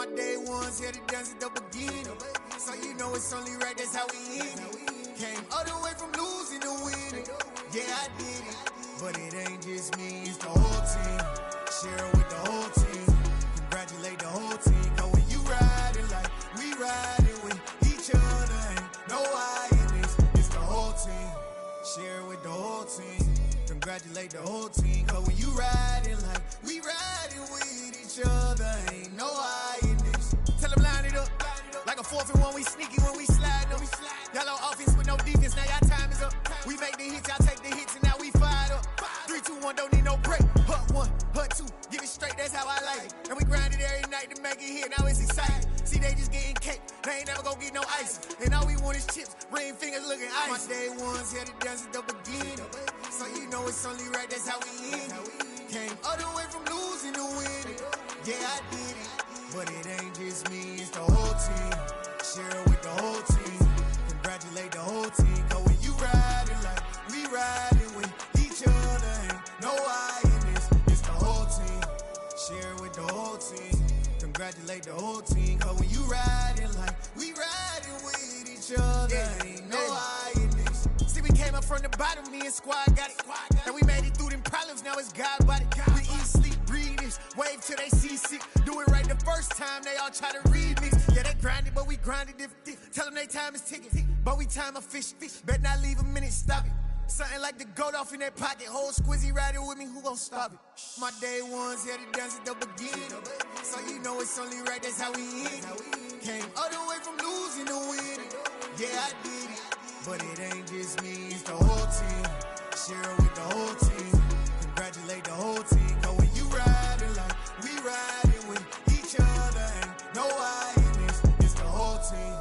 My day ones here to dance at the beginning. So you know it's only right, that's how we end it. Came all the way from losing to winning. Yeah, I did it. But it ain't just me, it's the whole team. Share it with the whole team. Congratulate the whole team. Cause when you riding like we riding with each other, ain't no I in this. It's the whole team. Share it with the whole team. Congratulate the whole team. Cause when you riding like we riding with each other, ain't no I in this. Tell them line it up. Like a 4th and 1, we sneaky when we slide up. Y'all on offense with no defense, now y'all time is up. We make the hits, y'all take the hits, and now we fired up. 3, 2, 1, don't need no break. Hut 1, hut 2, get it straight, that's how I like it. And we grind it every night to make it hit, now it's exciting. See, they just getting cake, they ain't never gonna get no ice. And all we want is chips, ring fingers looking ice. My day ones here to dance at the beginning. So you know it's only right, that's how we end it. Came all the way from losing to winning. Yeah, I did it. But it ain't just me, it's the whole team. Share it with the whole team. Congratulate the whole team. Cause when you riding like we riding with each other, ain't no I in this. It's the whole team. Share it with the whole team. Congratulate the whole team. Cause when you riding like we riding with each other, ain't no I in this. See, we came up from the bottom, me and squad got it. And we made it through them problems, now it's God body. We eat, sleep, breathe this, wave till they see sick. Do it right the first time, they all try to remix. Yeah, they grinded, but we grinded different. Tell them they time is ticking, but we time a fish. Bet not leave a minute, stop it. Something like the goat off in that pocket. Whole squizzy riding with me, who gon' stop it? My day ones here to dance at the beginning. So you know it's only right, that's how we end it. Came all the way from losing to winning. Yeah, I did it. But it ain't just me, it's the whole team. Share it with the whole team. Congratulate the whole team. Cause when you riding like we riding with each other, ain't no I in this. It's the whole team.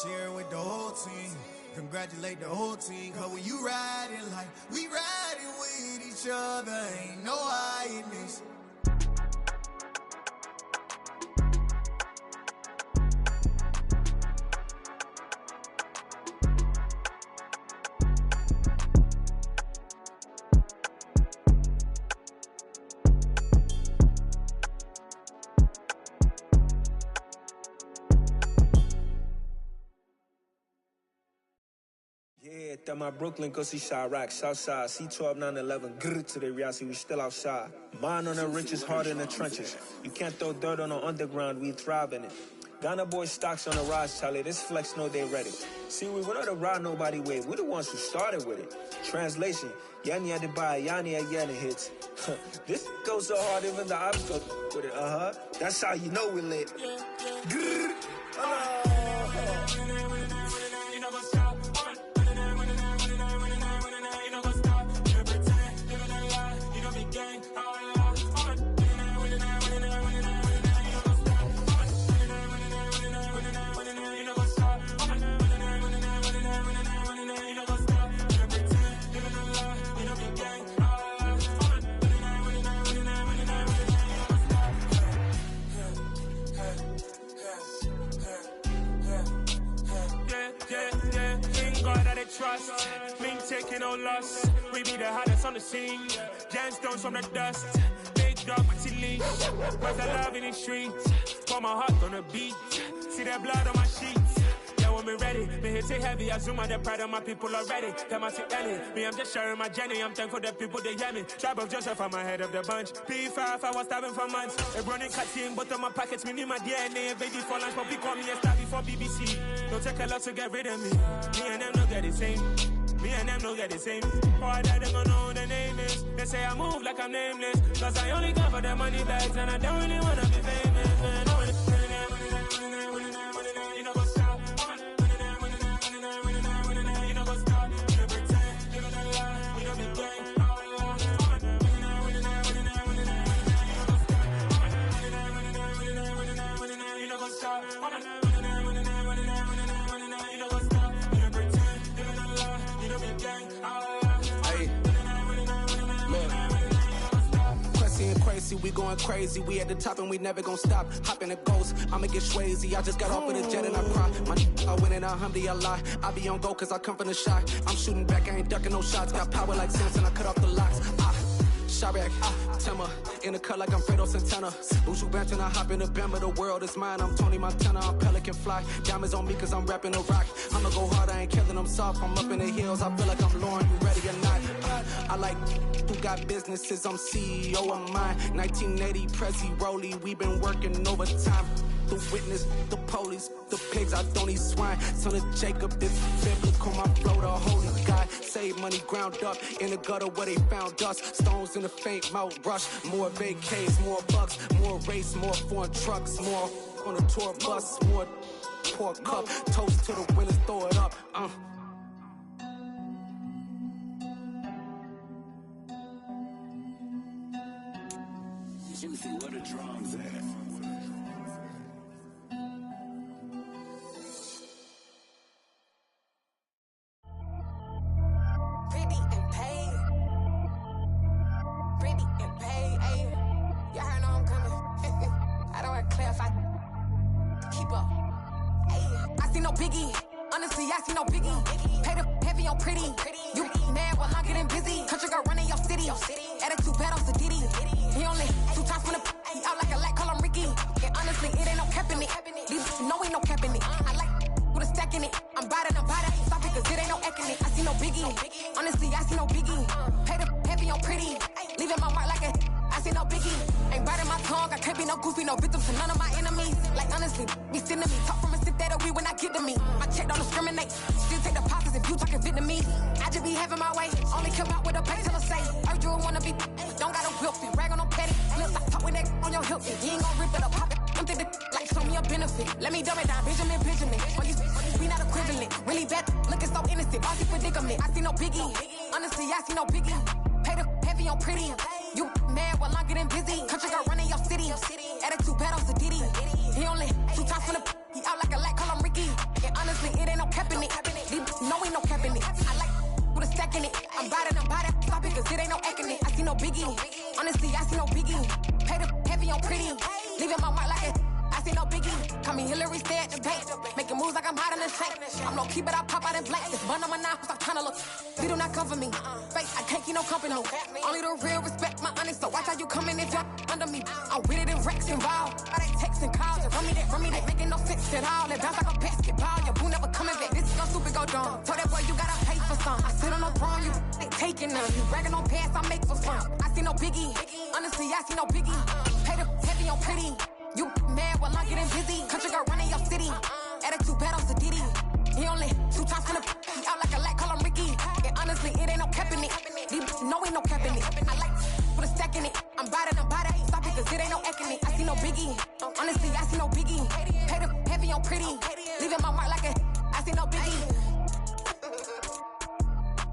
Share it with the whole team. Congratulate the whole team. Cause when you riding like we riding with each other, ain't no I in this. Yeah, that my Brooklyn, go see Chirac, Southside, C12, 911, grrr to the reality, we still outside. Mine on the riches, hard in the trenches. You can't throw dirt on the underground, we thrive in it. Ghana boys stocks on the rise, Charlie, this flex know they ready. See, we went on the ride nobody wave, we the ones who started with it. Translation, Yanni had to buy, Yanni had Yanni hits. This goes so hard, even the ops go with it, That's how you know we lit. Grrr, trust, me taking no loss. We be the hottest on the scene. Gemstones from the dust. Big dog, Matty Leash. Where's the love in the streets? Pour my heart on the beat. See that blood on my sheets. Yeah, when me ready, me hit it heavy. I zoom out the pride of my people already. Them I see Ellie. Me, I'm just sharing my journey. I'm thankful the people they hear me. Tribe of Joseph, I'm ahead of the bunch. P5, I was starving for months. A running cut in, but on my pockets, me need my DNA. Baby for lunch, but call me a star before BBC. Don't take a lot to get rid of me. Me and them don't get the same. Me and them don't get the same. Boy, that them gonna know who the name is. They say I move like I'm nameless. Cause I only cover the money bags and I don't really wanna be famous. Man. You know what's up? You know what's up? You pretend, you know the lie. We don't be gang. You know what's up? Crazy, we going crazy, we at the top and we never gon' stop. Hop in a ghost, I'ma get swayzy. I just got off with a jet and I cry. My I win and I humbly I lie. I be on go cause I come from the shot. I'm shooting back, I ain't ducking no shots. Got power like Samson, I cut off the locks. Chirac, Timmer, in the cut like I'm Fredo Santana. Bushu Banton, I hop in the Bama, the world is mine. I'm Tony Montana, I'm Pelican Fly. Diamonds on me cause I'm rapping a rock. I'ma go hard, I ain't killing them soft. I'm up in the hills, I feel like I'm Lauren, you ready or not? I like who got businesses, I'm CEO of mine. 1980, Prezi Rolly, we been working overtime. The witness, the police, the pigs, I don't eat swine. Son of Jacob, this biblical, my flow, the holy God. Save money ground up in the gutter where they found us. Stones in the faint mouth rush. More vacays, more bucks, more race, more foreign trucks, more on a tour bus, more pour cup. Toast to the winners, throw it up. Juicy, where the drums at? I see no biggie. Pay the heavy on pretty. You mad while I'm getting busy. Country girl running your city. Attitude bad on Diddy. He only 2 times from the he out like a lack, call him Ricky. And honestly, it ain't no cap in it. These know ain't no cap in it. I like with a stack in it. I'm bad. Stop it cause it ain't no eck in it. I see no biggie. Honestly, I see no biggie. Pay the heavy on pretty. Leaving my mark like a I see no biggie. Ain't biting my tongue. I can't be no goofy, no victim to none of my enemies. Like honestly, be sending me. Talk from a sip that we when I get to me. My check don't discriminate. Still take the pockets if you talking Vietnamese. I just be having my way. Only come out with a pay till I say. Heard you wanna be. Don't got a whip it. Rag on no petty. Lips I talk with that on your hip. You ain't gon' rip it up. Pop it. I'm thinking like show me a benefit. Let me dumb it down. Benjamin. We not equivalent. Really bad. Looking so innocent. Bossy predicament. I see no biggie. Honestly, I see no biggie. Pay the heavy on pretty. You mad while I'm getting busy. Country girl running your city. Attitude bad on Diddy. He only 2 times from the he out like a lack, call him Ricky. And honestly, it ain't no cap in it. No ain't no cap in it. I like with a stack in it. I'm bad. Stop it cause it ain't no eck in it. I see no biggie. Honestly, I see no biggie. Pay the heavy on pretty. Leaving my mark like a I see no biggie. Call me Hillary, stay at the bank. Making moves like I'm hot in the shank. I'm low key, but I pop out in blank. This bun on my knife, stop trying to look. They do not come for me. Fake, I can't keep no company. Only the real respect my honest. So watch how you coming if y'all under me. I'm with it in Rex involved. I ain't texting calls. Run me that. Making no sense at all. It bounce like a basketball. Your boo never coming back. This is no stupid go dumb. Told that boy you gotta pay for some. I sit on no throne, you ain't taking none. You bragging on pants, I make for fun. I see no biggie. Honestly, I see no biggie. Pay the heavy on pretty. You mad while I'm getting busy. Country girl running your city. Attitude bad on Diddy. He only 2 times from the he out like a lack, call him Ricky. And honestly, it ain't no cap in it. No ain't no cap in it. I like with a stack in it. I'm bad. Stop it cause it ain't no eck in it. I see no biggie. Honestly, I see no biggie. Pay the heavy on pretty. Leaving my mark like a I see no biggie.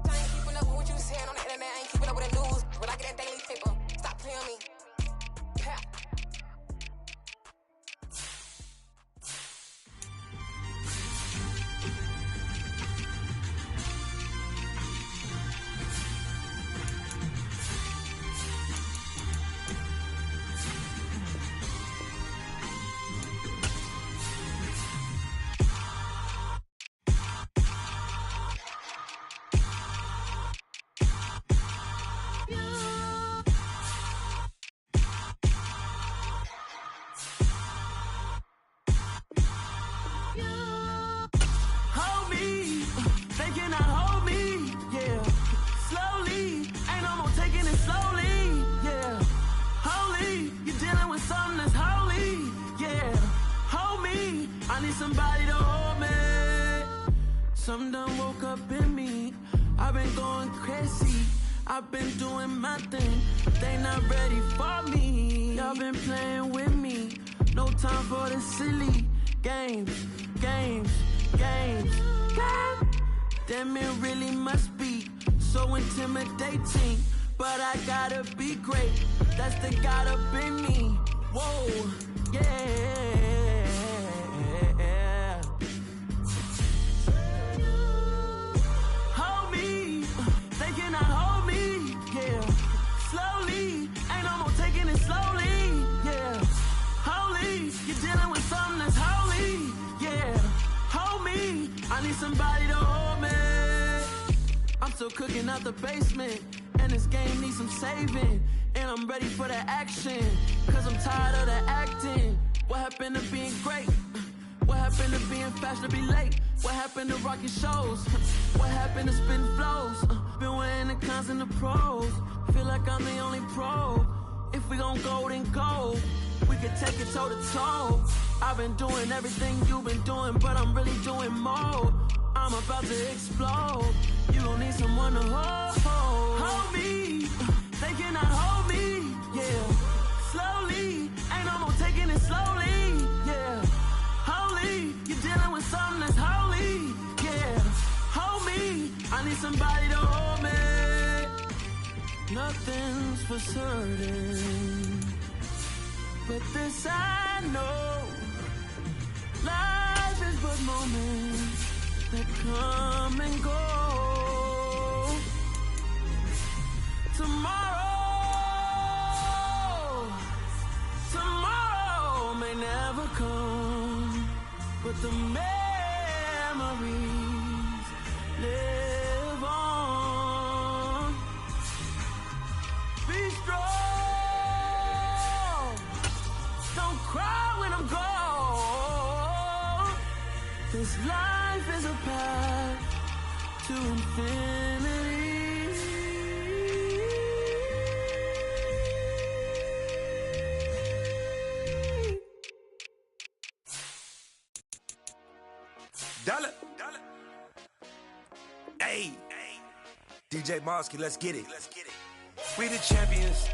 I ain't keeping up with what you saying on the internet. I ain't keeping up with the news. But I get that daily paper. Stop playing on me. Somebody to hold me. Something done woke up in me. I've been going crazy. I've been doing my thing. They not ready for me. Y'all been playing with me. No time for the silly games. Damn, it really must be so intimidating. But I gotta be great. That's the God up in me. Whoa, yeah. I need somebody to hold me. I'm still cooking out the basement, and this game needs some saving. and I'm ready for the action. Cause I'm tired of the acting. What happened to being great? What happened to being fast to be late? What happened to rocking shows? What happened to spitting flows? Been weighing the cons and the pros. Feel like I'm the only pro. If we gon' go, then go. We can take it toe to toe. I've been doing everything you've been doing, but I'm really doing more. I'm about to explode. You gon' need someone to hold me. They cannot hold me, yeah. Slowly, ain't no more taking it slowly, yeah. Holy, you're dealing with something that's holy, yeah. Hold me, I need somebody to hold me. Nothing's for certain, but this I know. Life is but moments that come and go. Tomorrow may never come, but the memories live on. Be strong, don't cry when I'm gone. This life is a path to infinity. Dollar. Hey, DJ Mosky, let's get it. We the champions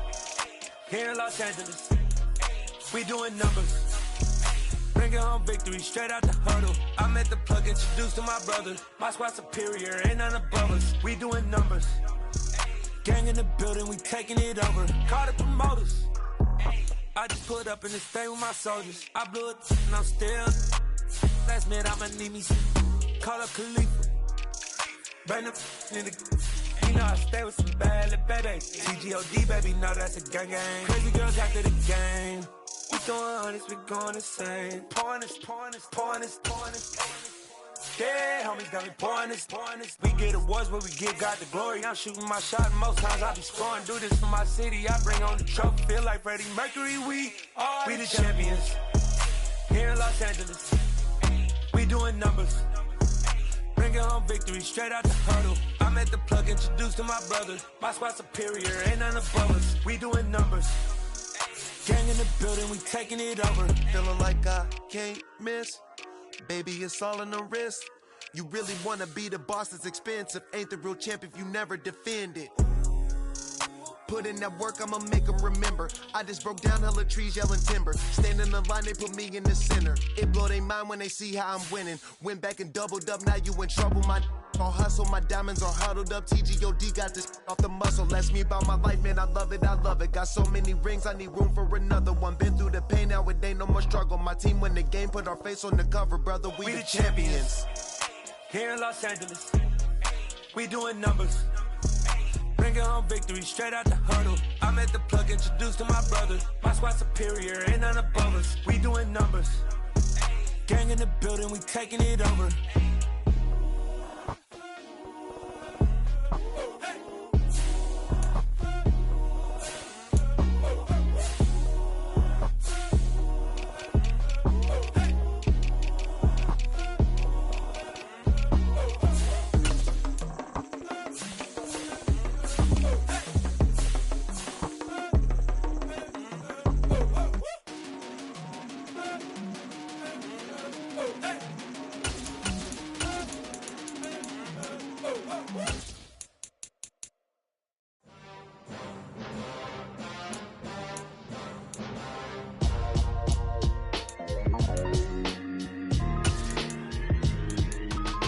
here in Los Angeles. We doing numbers. Bringing home victory straight out the huddle. I met the plug, introduced to my brother. My squad superior, ain't none above us. We doing numbers. Gang in the building, we taking it over. Call the promoters. I just put up in this thing with my soldiers. I blew it and I'm still. Last minute I'ma need me some. Call up Khalifa. Bring them in the. You know I stay with some bad little babies. TGOD baby, know that's a gang gang. Crazy girls after the game. We throwing hundreds, we going insane. Pouring this. Yeah, homies got me pouring this. We get awards where we give God the glory. I'm shooting my shot and most times I be scoring. Do this for my city, I bring on the trophy. Feel like Freddie Mercury, we the champions. Here in Los Angeles, we doing numbers. Bringing home victory straight out the huddle. I met the plug, introduced to my brother. My squad superior, ain't none above us. We doing numbers. Gang in the building, we taking it over. Feeling like I can't miss. Baby, it's all in the wrist. You really wanna be the boss, it's expensive. Ain't the real champ if you never defend it. Put in that work, I'ma make them remember. I just broke down hella trees, yelling timber. Stand in the line, they put me in the center. It blow they mind when they see how I'm winning. Went back and doubled up, now you in trouble. My all hustle, my diamonds are huddled up. TGOD got this off the muscle. Ask me about my life, man, I love it. Got so many rings, I need room for another one. Been through the pain, now it ain't no more struggle. My team win the game, put our face on the cover, brother. We the champions. Here in Los Angeles, we doing numbers. Bringing home victory straight out the huddle. I met the plug, introduced to my brother. My squad superior, ain't none above us. We doing numbers. Gang in the building, we taking it over.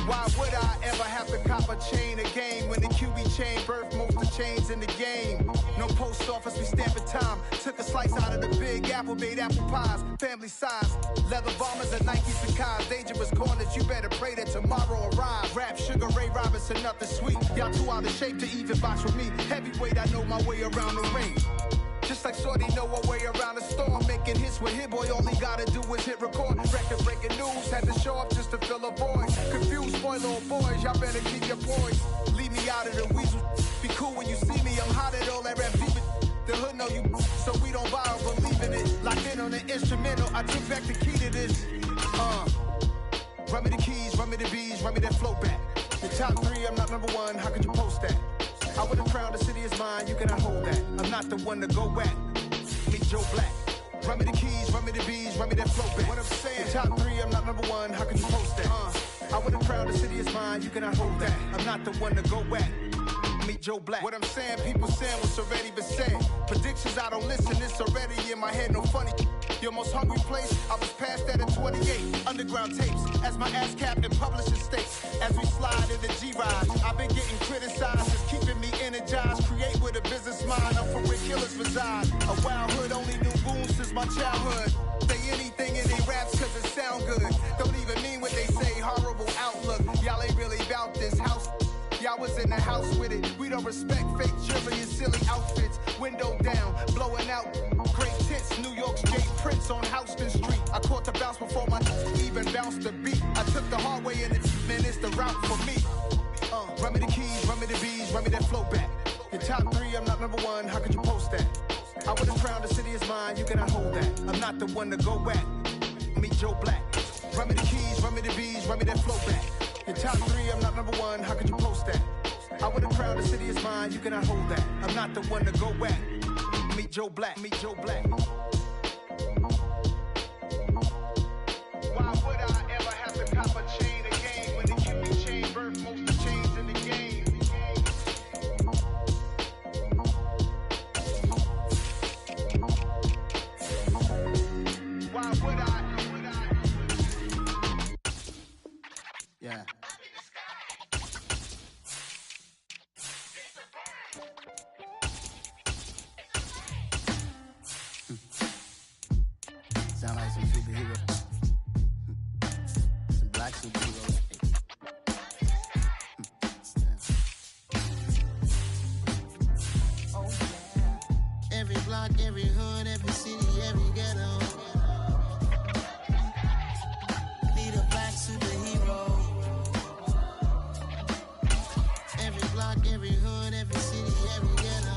Why would I ever have to cop a chain again when the QB chain birthed most of chains in the game? No post office, we stamping time. Took a slice out of the big apple, made apple pies, family size. Leather bombers and Nike Sacai's. Dangerous corners, you better pray that tomorrow arrives. Rap, Sugar Ray Robinson, nothing sweet. Y'all too out of shape to even box with me. Heavyweight, I know my way around the ring. Just like Shorty know her way around the storm. Making hits with Hit Boy, all he gotta do is hit record. Record breaking news, had to show up just to fill a void. Confused boy, little boys, y'all better keep your poise. Leave me out of the weasel. Be cool when you see me, I'm hot at all that rap deep. The hood know know you, so we don't borrow, believe in it. Locked in on the instrumental, I took back the key to this. Run me the keys, run me the bees, run me that flow back. The top 3, I'm not number 1, how could you post that? I would've crowned the city is mine, you cannot hold that. I'm not the one to go back. Meet Joe Black. Run me the keys, run me the bees, run me that flow back. What I'm saying, the top 3, I'm not number 1, how could you post that? I would've crowned the city is mine, you cannot hold that. I'm not the one to go back. Meet Joe Black. What I'm saying, people saying what's already been said. Predictions, I don't listen, it's already in my head, no funny. Your most hungry place, I was past that at 28. Underground tapes, as my ass capped in publishing states. As we slide in the G-Ride, I've been getting criticized, it's keeping me energized. Create with a business mind, I'm from where killers reside. A wild hood, only knew goons since my childhood. Say anything in they raps cause it sound good. Don't even mean what they say, horrible outlook. Y'all ain't really about this house. Y'all was in the house with it. We don't respect fake jewelry and silly outfits. Window down, blowing out great tits. New York's Jay Prince on Houston Street. I caught the bounce before my even bounced the beat. I took the hard way and man, it's the route for me. Run me the keys, run me the bees, run me that flow back. The top 3, I'm not number 1, how could you post that? I would've crowned the city is mine, you cannot hold that. I'm not the one to go back. Meet Joe Black. Run me the keys, run me the bees, run me that flow back. The top 3, I'm not number 1, how could you post that? I would've crowned the city is mine, you cannot hold that. I'm not the one to go back. Meet Joe Black, meet Joe Black. Why would I ever have to cop a chain again when the Cupid chain birthed most of the chains in the game? Why would I? Yeah. Sound like some superhero. Some black superheroes. Oh, yeah. Every block, every hood, every city, every ghetto. Need a black superhero. Every block, every hood, every city, every ghetto.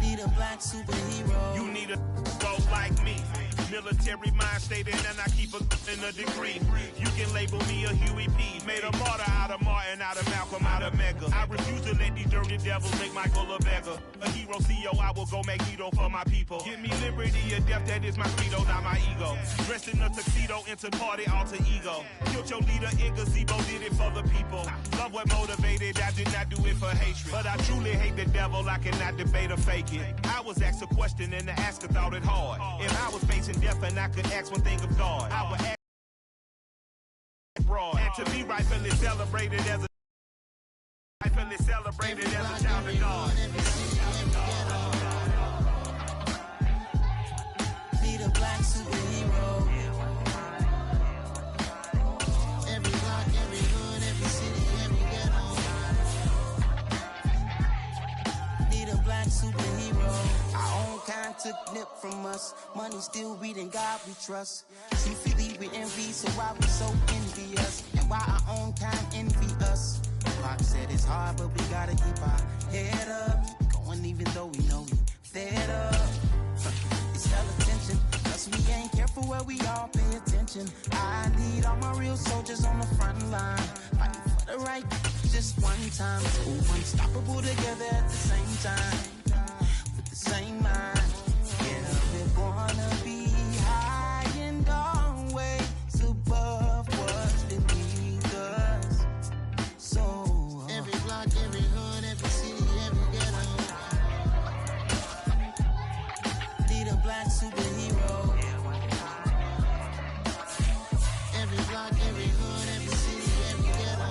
Need a black superhero. You need a go like me. Military mind stated, and I keep in a degree. You can label me a Huey P. Made a martyr out of Martin, out of Malcolm, out of Mega. I refuse to let these dirty devils make Michael a beggar. A hero CEO, I will go Magneto for my people. Give me liberty or death, that is my credo, not my ego. Dressed in a tuxedo, into party, alter ego. Killed your leader in gazebo, did it for the people. Love what motivated, I did not do it for hatred. But I truly hate the devil, I cannot debate or fake it. I was asked a question and the asker thought it hard. If I was facing death and I could ask one thing of God, I would ask broad. And to be rightfully celebrated as a child of God. Need a black superhero. Every block, every hood, every city, every ghetto. Need a black superhero. Our own kind took nip from us. Money still reading God we trust. Truthfully we envy, so why we so envious? And why our own kind envy us? Pac said it's hard, but we gotta keep our head up. Going even though we know we fed up. It's hella tension, cause we ain't careful where we all pay attention. I need all my real soldiers on the front line, fighting for the right just one time. So unstoppable together at the same time, with the same mind. Yeah, we're gonna be high and always above what's beneath us. So every block, every hood, every city, every ghetto. Need a black superhero. Every block, every hood, every city, every ghetto.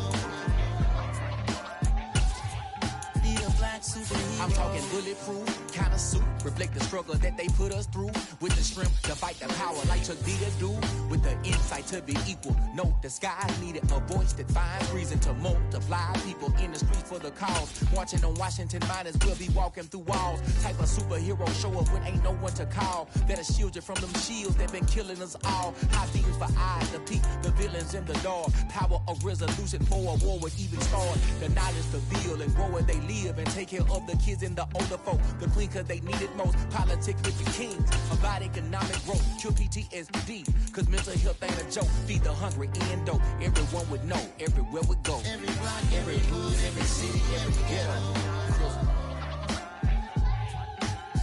Need a black superhero. I'm talking bulletproof kind of suit, reflect the struggle that they put us through. With the strength to fight the power like Chuck D to do. With the insight to be equal. Note the sky needed a voice that finds reason to multiply. People in the streets for the cause. Marching on Washington miners will be walking through walls. Type of superhero show up when ain't no one to call. That'll shield you from them shields that been killing us all. High beams for eyes to peek the villains in the dark. Power of resolution for a war would even start. The knowledge to build and grow where they live and take care of the kids and the older folk. The clean cause they need it most. Politics with the kings. About economic growth. Cure PTSD. Cause mental health ain't a joke. Feed the hungry and dope. Everyone would know. Everywhere we go. Every block, every hood, every city, every ghetto.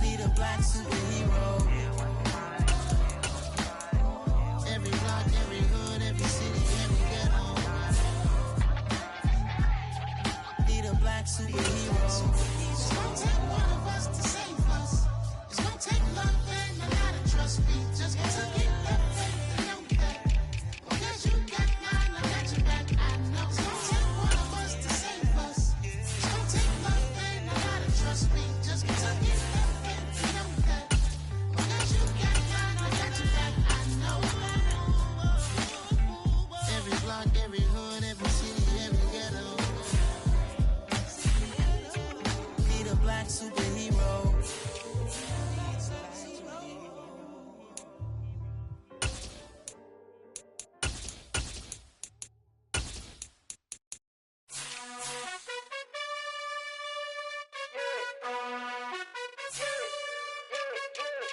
Need a black superhero. Every block, every hood, every city, every ghetto. Need a black superhero. It's gonna take one of us to save us. It's gonna take love and a lot of trust. We just gotta get that faith and know that. Because you got mine, I got your back. I know it's gonna take one of us to save us. It's gonna take love and a lot of trust. We just gotta get that faith and know that. Because you got mine, I got your back. I know. Every block, every hood, every city, every ghetto. Need a black superhero.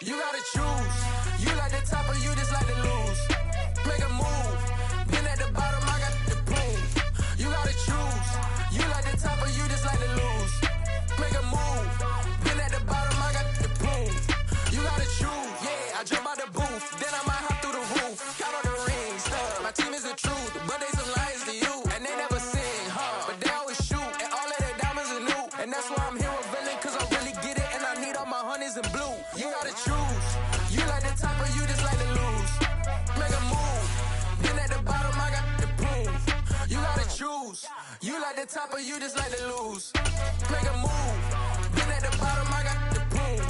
You gotta choose. You like the top or you just like to lose. Make a move. Been at the bottom, I got the boom. You gotta choose. You like the top or you just like to lose. Make a move. Been at the bottom, I got the boom. You gotta choose. Yeah, I jump out the booth. Then I might hop through the roof. Count on the rings. My team is the truth. But they some liars to you. And they never sing, huh? But they always shoot. And all of their diamonds are new. And that's why I'm here with villain. Cause I really get it. And I need all my honeys in blue. You gotta choose. You like the top or you just like to lose. Make a move. Been at the bottom, I got the boom. You gotta choose. You like the top or you just like to lose. Make a move. Been at the bottom, I got the boom.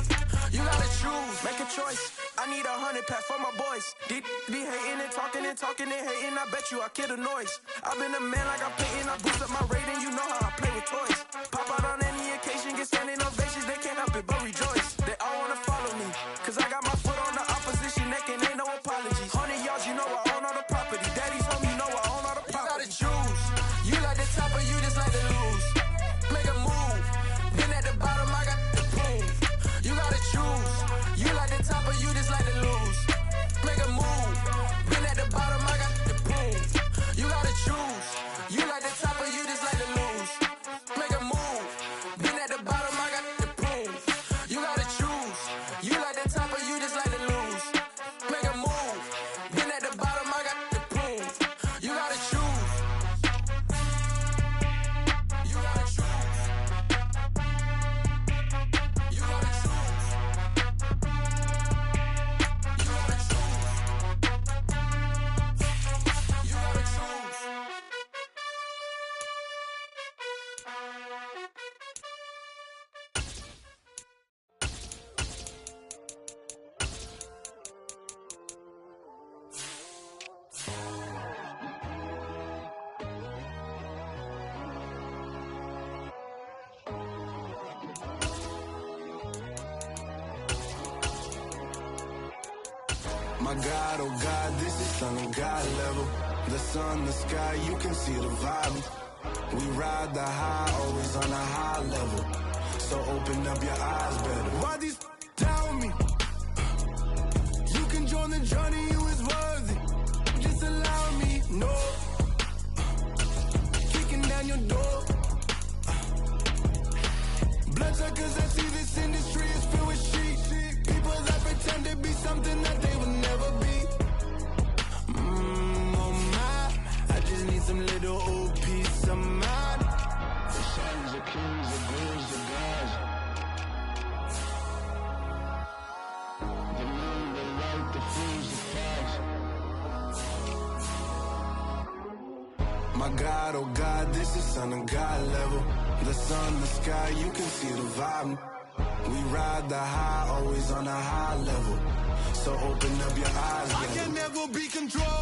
You gotta choose. Make a choice. I need 100 pack for my boys. Be hating and talking and hating. I bet you I kill the noise. I've been a man like I'm painting. I boost up my rating. You know how I play with toys. Pop out on any occasion, get standing ovations. They can't help it but rejoice. They all wanna follow me. Cause I got my foot on the opposition neck and ain't no apologies. 100 yards, you know I own all the property. Daddy's home, you know I own all the property. You gotta choose. You like the top or you just like to lose. Make a move. Been at the bottom, I got the boom. You gotta choose. You like the top or you just like to lose. Make a move. Been at the bottom, I got the boom. You gotta choose. You like the top or you just like to lose. Make a move. Been at the bottom, I got the boom. You gotta choose. You like the top or you just like to lose. Make a move. Been at the bottom, I got the boom. You gotta choose. You gotta choose. You gotta choose. You gotta choose. You gotta choose. My God, oh God, this is Son of God level. The sun, the sky, you can see the vibe. We ride the high, always on a high level. So open up your eyes better. Why these tell me? You can join the journey, you is worthy. Just allow me, no. Kicking down your door. Bloodsuckers, I see this industry is filled with sheep. People that pretend to be something that they will never be. Oh my, I just need some little old peace of mind. The sons of kings, the girls, the gods. The men, the right, the fools, the facts. My God, oh God, this is Son of God level. The sun, the sky, you can see the vibe. We ride the high, always on a high level. So open up your eyes. I can never be controlled.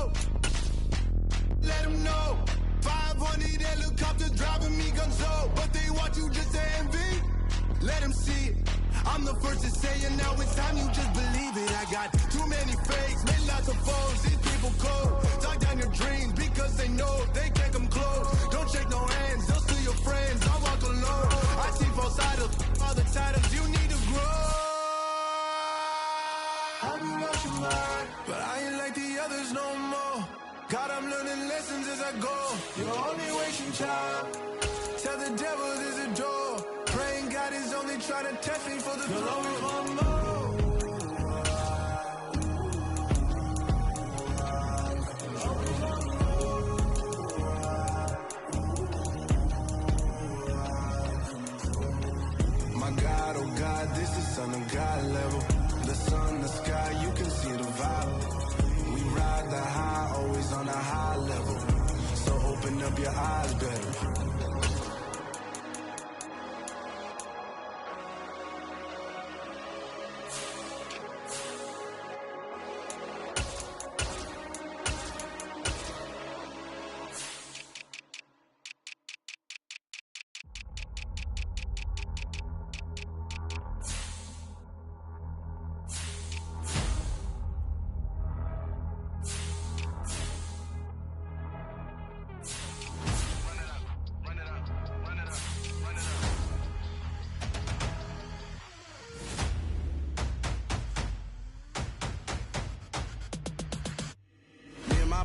let him see it. I'm the first to say it, now it's time you just believe it. I got too many fakes, made lots of foes, these people cold. Talk down your dreams because they know they can't come close. Don't shake no hands, those to your friends, I walk alone. I see false idols, all the titles, you need to grow. I'll be rushing mine, but I ain't like the others no more. God, I'm learning lessons as I go. You're only wasting time. Tell the devil there's a door. Praying God is only trying to test me for the glory of more. My God, oh God, this is Son of God level. The sun, the sky, you can see the vibe. We ride the high, always on a high level. So open up your eyes better.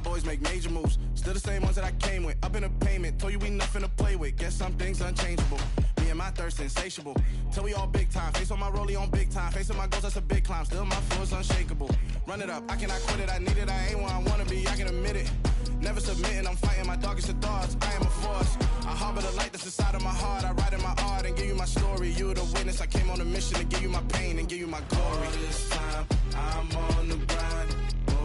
Boys make major moves, still the same ones that I came with. Up in a payment, told you we nothing to play with. Guess some things unchangeable. Me and my thirst insatiable. Till we all big time. Face on my rollie on big time. Facing my goals, that's a big climb. Still my flow is unshakable. Run it up, I cannot quit it. I need it, I ain't where I wanna be. I can admit it. Never submitting, I'm fighting my darkest of thoughts. I am a force. I harbor the light that's inside of my heart. I write in my art and give you my story. You the witness. I came on a mission to give you my pain and give you my glory. All this time, I'm on the grind.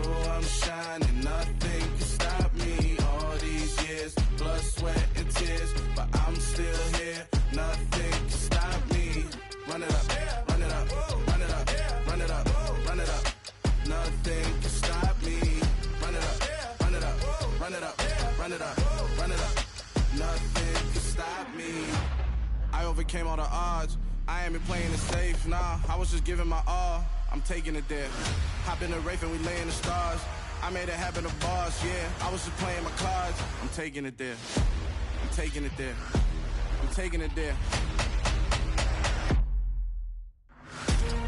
Oh, I'm shining, nothing can stop me. All these years, blood, sweat, and tears, but I'm still here. Nothing can stop me. Run it up, run it up, run it up, run it up, run it up. Nothing can stop me. Run it up, run it up, run it up, run it up, run it up. Nothing can stop me. I overcame all the odds. I ain't been playing it safe, nah. I was just giving my all. I'm taking it there. Hop in the Wraith and we lay in the stars. I made it happen to boss, yeah. I was just playing my cards. I'm taking it there. I'm taking it there. I'm taking it there.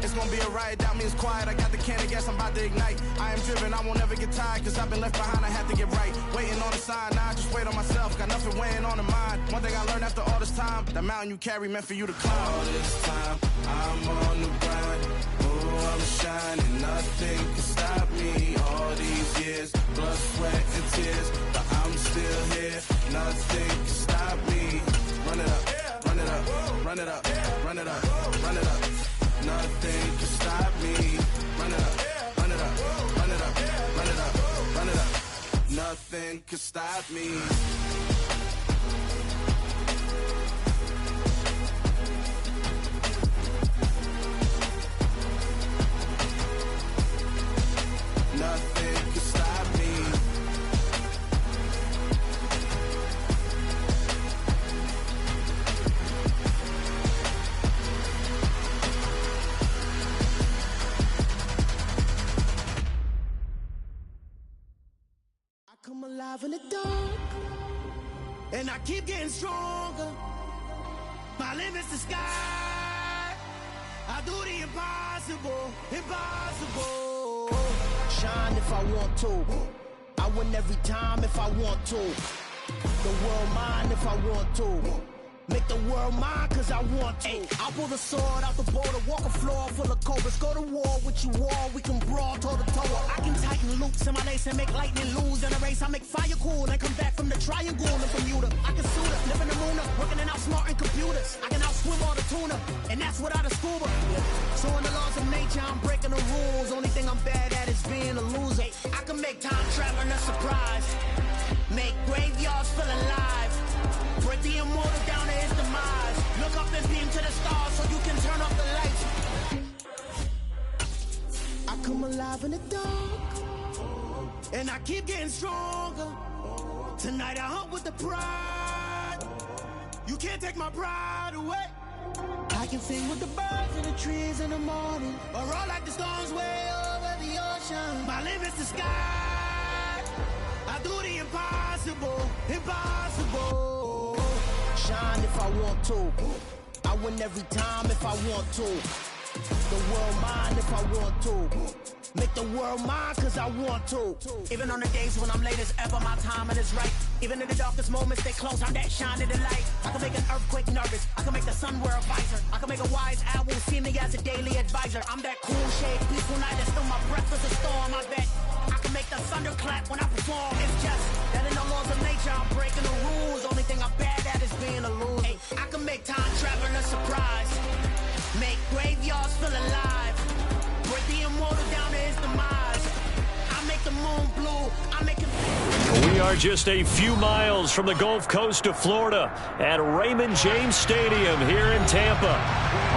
It's gonna be a riot, doubt me it's quiet. I got the can of gas, I'm about to ignite. I am driven, I won't ever get tired, cause I've been left behind, I have to get right. Waiting on the sign, now I just wait on myself. Got nothing weighing on the mind. One thing I learned after all this time, that mountain you carry meant for you to climb. All this time, I'm on the grind. Oh, I'm shining, nothing can stop me. All these years, blood, sweat, and tears, but I'm still here. Nothing can stop me. Run it up, run it up, run it up, run it up, run it up. Nothing can stop me. Run it up, run it up, run it up, run it up, run it up. Nothing can stop me. Nothing can stop me. Come alive in the dark, and I keep getting stronger. My limit's the sky. I do the impossible, impossible. Shine if I want to. I win every time if I want to. The world mine if I want to. Make the world mine cause I want to. I'll pull the sword out the border, walk a floor full of cobras. Go to war with you all, we can brawl toe to toe. I can tighten loops in my lace and make lightning lose in a race. I make fire cool and come back from the triangle in Bermuda. I can suit up, live in the moon up, working and outsmarting computers. I can outswim all the tuna, and that's without a scuba. So in the laws of nature, I'm breaking the rules. Only thing I'm bad at is being a loser. I can make time traveling a surprise. Make graveyards feel alive. Break the immortal down to his demise. Look up and beam to the stars so you can turn off the lights. I come alive in the dark, and I keep getting stronger. Tonight I hunt with the pride. You can't take my pride away. I can sing with the birds and the trees in the morning, or roll like the storms way over the ocean. My limit's the sky. I do the impossible, impossible. Shine if I want to. I win every time if I want to. The world mine if I want to. Make the world mine cause I want to. Even on the days when I'm late as ever, my timing is right. Even in the darkest moments, they close, I'm that shining the light. I can make an earthquake nervous, I can make the sun wear a visor. I can make a wise owl see me as a daily advisor. I'm that cool shade, peaceful night, that's still my breath is a storm, I bet. I can make the thunder clap when I perform. It's just that in the laws of nature, I'm breaking the rules. Only thing I'm bad at is being a loser. Hey, I can make time traveling a surprise. Make graveyards feel alive. Break the immortal down to his demise. I make the moon blue. I make it. We are just a few miles from the Gulf Coast of Florida at Raymond James Stadium here in Tampa.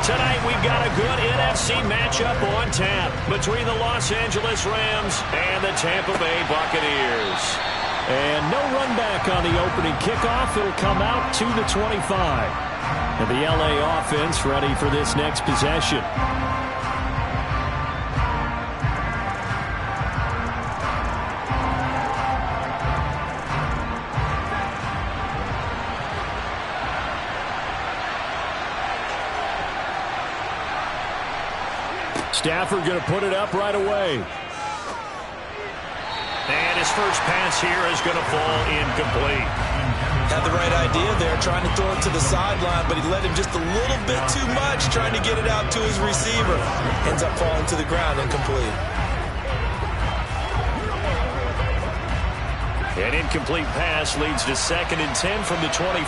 Tonight we've got a good NFC matchup on tap between the Los Angeles Rams and the Tampa Bay Buccaneers. And no run back on the opening kickoff. It'll come out to the 25. And the LA offense ready for this next possession. Stafford going to put it up right away. And his first pass here is going to fall incomplete. Had the right idea there, trying to throw it to the sideline, but he let him just a little bit too much, trying to get it out to his receiver. Ends up falling to the ground, incomplete. An incomplete pass leads to 2nd and 10 from the 25.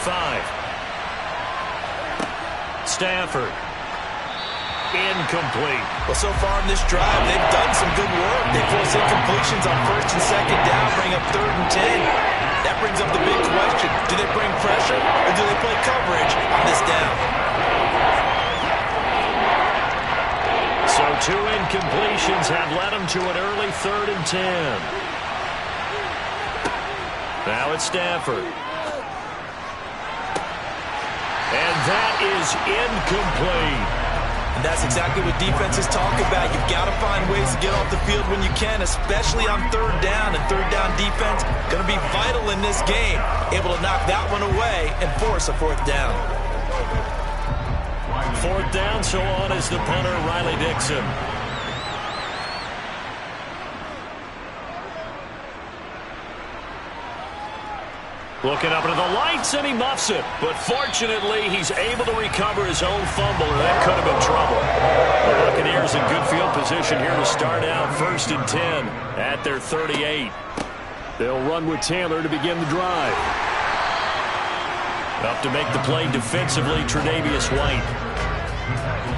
Stafford. Incomplete. Well, so far in this drive, they've done some good work. They force incompletions on 1st and 2nd down, bring up 3rd and 10. That brings up the big question. Do they bring pressure or do they play coverage on this down? So 2 incompletions have led them to an early 3rd and 10. Now it's Stafford. And that is incomplete. And that's exactly what defenses talk about. You've got to find ways to get off the field when you can, especially on 3rd down. And 3rd down defense going to be vital in this game. Able to knock that one away and force a 4th down. 4th down, so on is the punter, Riley Dixon. Looking up into the lights, and he muffs it. But fortunately, he's able to recover his own fumble, and that could have been trouble. The Buccaneers in good field position here to start out 1st and 10 at their 38. They'll run with Taylor to begin the drive. Up to make the play defensively, Tre'Davious White.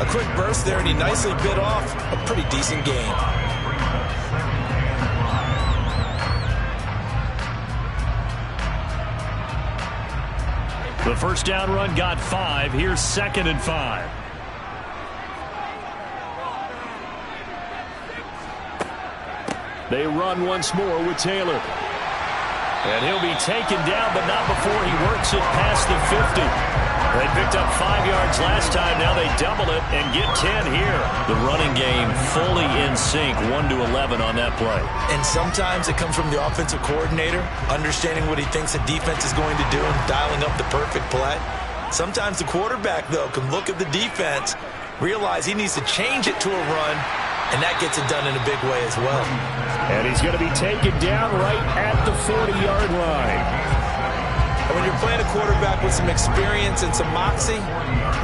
A quick burst there, and he nicely bit off a pretty decent gain. The first down run got 5. Here's 2nd and 5. They run once more with Taylor. And he'll be taken down, but not before he works it past the 50. They picked up 5 yards last time. Now they double it and get 10 here. The running game fully in sync, 1-11 on that play. And sometimes it comes from the offensive coordinator, understanding what he thinks the defense is going to do and dialing up the perfect play. Sometimes the quarterback, though, can look at the defense, realize he needs to change it to a run, and that gets it done in a big way as well. And he's going to be taken down right at the 40-yard line. And when you're playing a quarterback with some experience and some moxie,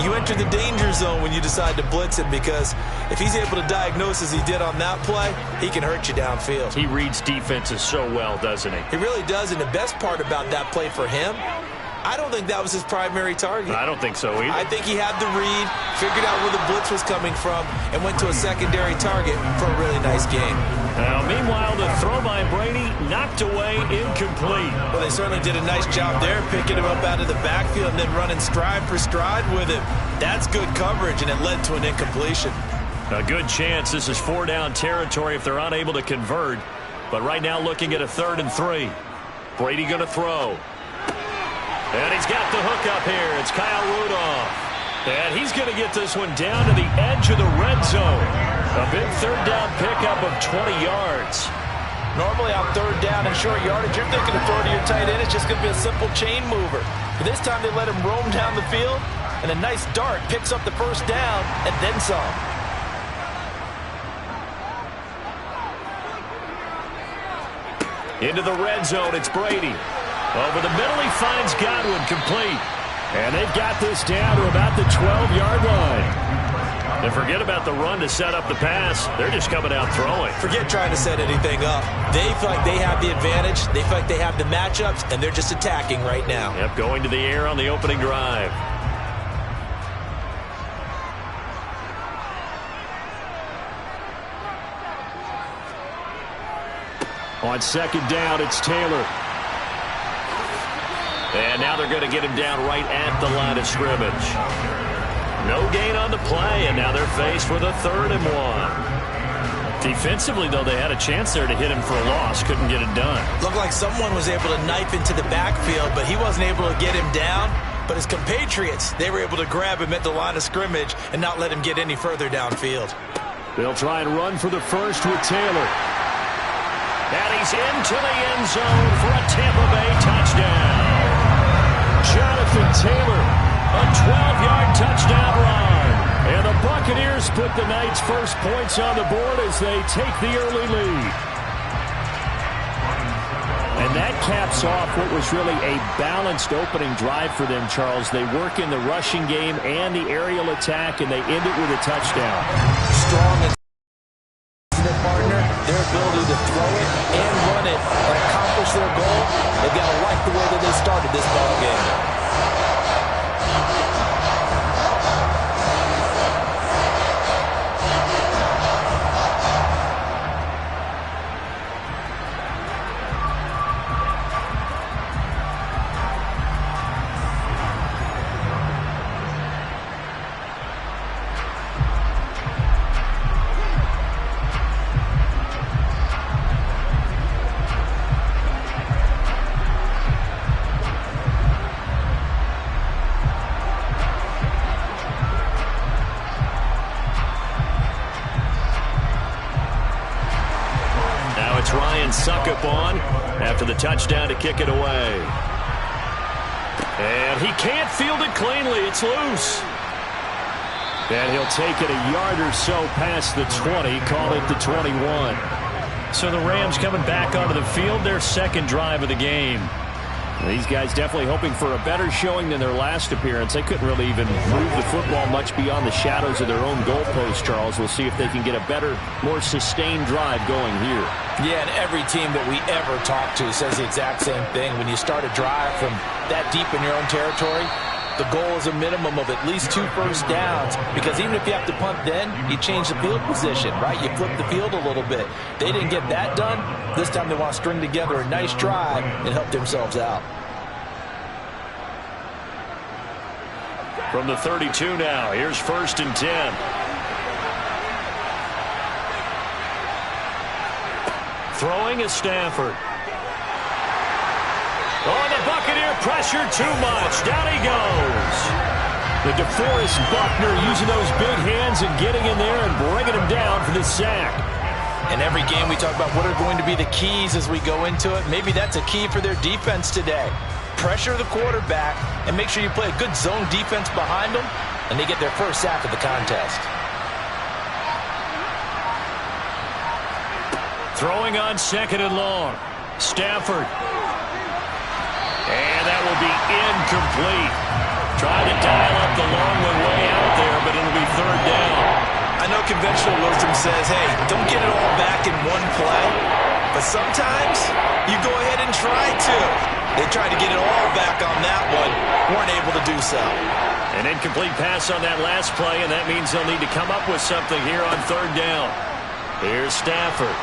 you enter the danger zone when you decide to blitz him, because if he's able to diagnose as he did on that play, he can hurt you downfield. He reads defenses so well, doesn't he? He really does, and the best part about that play for him, I don't think that was his primary target. I don't think so either. I think he had the read, figured out where the blitz was coming from, and went to a secondary target for a really nice game. Now, meanwhile, the throw by Brady knocked away, incomplete. Well, they certainly did a nice job there, picking him up out of the backfield and then running stride for stride with him. That's good coverage, and it led to an incompletion. A good chance this is 4-down territory if they're unable to convert. But right now looking at a 3rd and 3. Brady going to throw. And he's got the hook up here. It's Kyle Rudolph. And he's going to get this one down to the edge of the red zone. A big third down pickup of 20 yards. Normally on third down and short yardage, you're thinking of throw to your tight end. It's just going to be a simple chain mover. But this time they let him roam down the field, and a nice dart picks up the first down and then some. Into the red zone, it's Brady. Over the middle, he finds Godwin, complete. And they've got this down to about the 12-yard line. And forget about the run to set up the pass. They're just coming out throwing. Forget trying to set anything up. They feel like they have the advantage. They feel like they have the matchups, and they're just attacking right now. Yep, going to the air on the opening drive. On second down, it's Taylor. And now they're going to get him down right at the line of scrimmage. No gain on the play, and now they're faced with a 3rd and 1. Defensively, though, they had a chance there to hit him for a loss. Couldn't get it done. Looked like someone was able to knife into the backfield, but he wasn't able to get him down. But his compatriots, they were able to grab him at the line of scrimmage and not let him get any further downfield. They'll try and run for the first with Taylor. And he's into the end zone for a Tampa Bay touchdown. Jonathan Taylor, a 12-yard touchdown run. And the Buccaneers put the night's first points on the board as they take the early lead. And that caps off what was really a balanced opening drive for them, Charles. They work in the rushing game and the aerial attack, and they end it with a touchdown. Strong and their partner, their ability to throw it and run it and accomplish their goal, they've got to like the way that they started this ball game. Suckup on after the touchdown to kick it away. And he can't field it cleanly. It's loose. And he'll take it a yard or so past the 20, call it the 21. So the Rams coming back onto the field, their second drive of the game. These guys definitely hoping for a better showing than their last appearance. They couldn't really even move the football much beyond the shadows of their own goalpost, Charles. We'll see if they can get a better, more sustained drive going here. Yeah, and every team that we ever talk to says the exact same thing. When you start a drive from that deep in your own territory, the goal is a minimum of at least 2 first downs, because even if you have to punt then, you change the field position, right? You flip the field a little bit. They didn't get that done. This time they want to string together a nice drive and help themselves out. From the 32 now, here's 1st and 10. Throwing is Stafford. Oh, the Buccaneer pressure too much. Down he goes. The DeForest Buckner using those big hands and getting in there and bringing him down for the sack. In every game we talk about what are going to be the keys as we go into it. Maybe that's a key for their defense today. Pressure the quarterback and make sure you play a good zone defense behind them, and they get their first sack of the contest. Throwing on 2nd and long. Stafford. And that will be incomplete. Trying to dial up the long one way out there, but it'll be 3rd down. I know conventional wisdom says, hey, don't get it all back in one play. But sometimes you go ahead and try to. They tried to get it all back on that one. Weren't able to do so. An incomplete pass on that last play, and that means they'll need to come up with something here on 3rd down. Here's Stafford.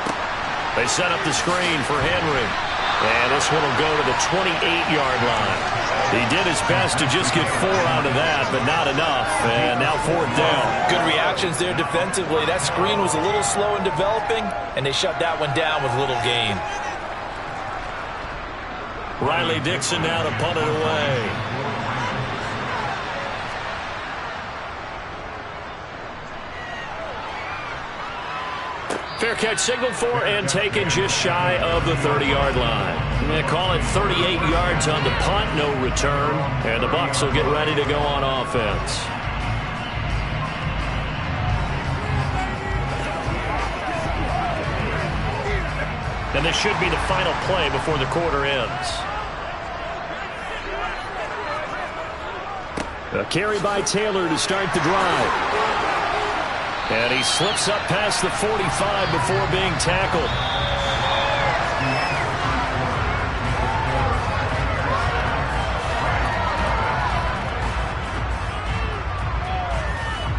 They set up the screen for Henry. And this one will go to the 28-yard line. He did his best to just get 4 out of that, but not enough. And now 4th down. Good reactions there defensively. That screen was a little slow in developing, and they shut that one down with little gain. Riley Dixon now to punt it away. Fair catch signaled for and taken just shy of the 30-yard line. They call it 38 yards on the punt, no return. And the Bucs will get ready to go on offense. And this should be the final play before the quarter ends. A carry by Taylor to start the drive. And he slips up past the 45 before being tackled.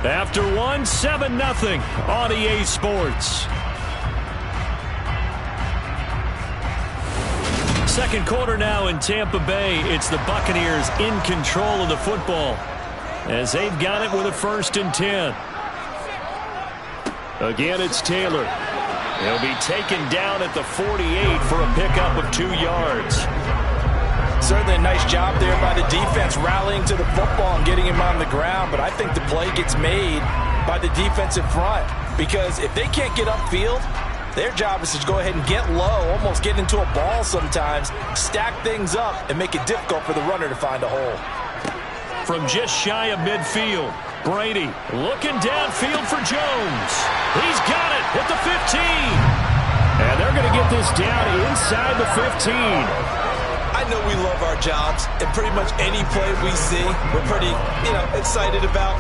After 7-0 on EA Sports. Second quarter now in Tampa Bay. It's the Buccaneers in control of the football as they've got it with a 1st and 10. Again, it's Taylor. He'll be taken down at the 48 for a pickup of 2 yards. Certainly a nice job there by the defense rallying to the football and getting him on the ground, but I think the play gets made by the defensive front because if they can't get upfield, their job is to go ahead and get low, almost get into a ball sometimes, stack things up, and make it difficult for the runner to find a hole. From just shy of midfield, Brady looking downfield for Jones. He's got it at the 15. And they're going to get this down inside the 15. I know we love our jobs, and pretty much any play we see, we're pretty, excited about.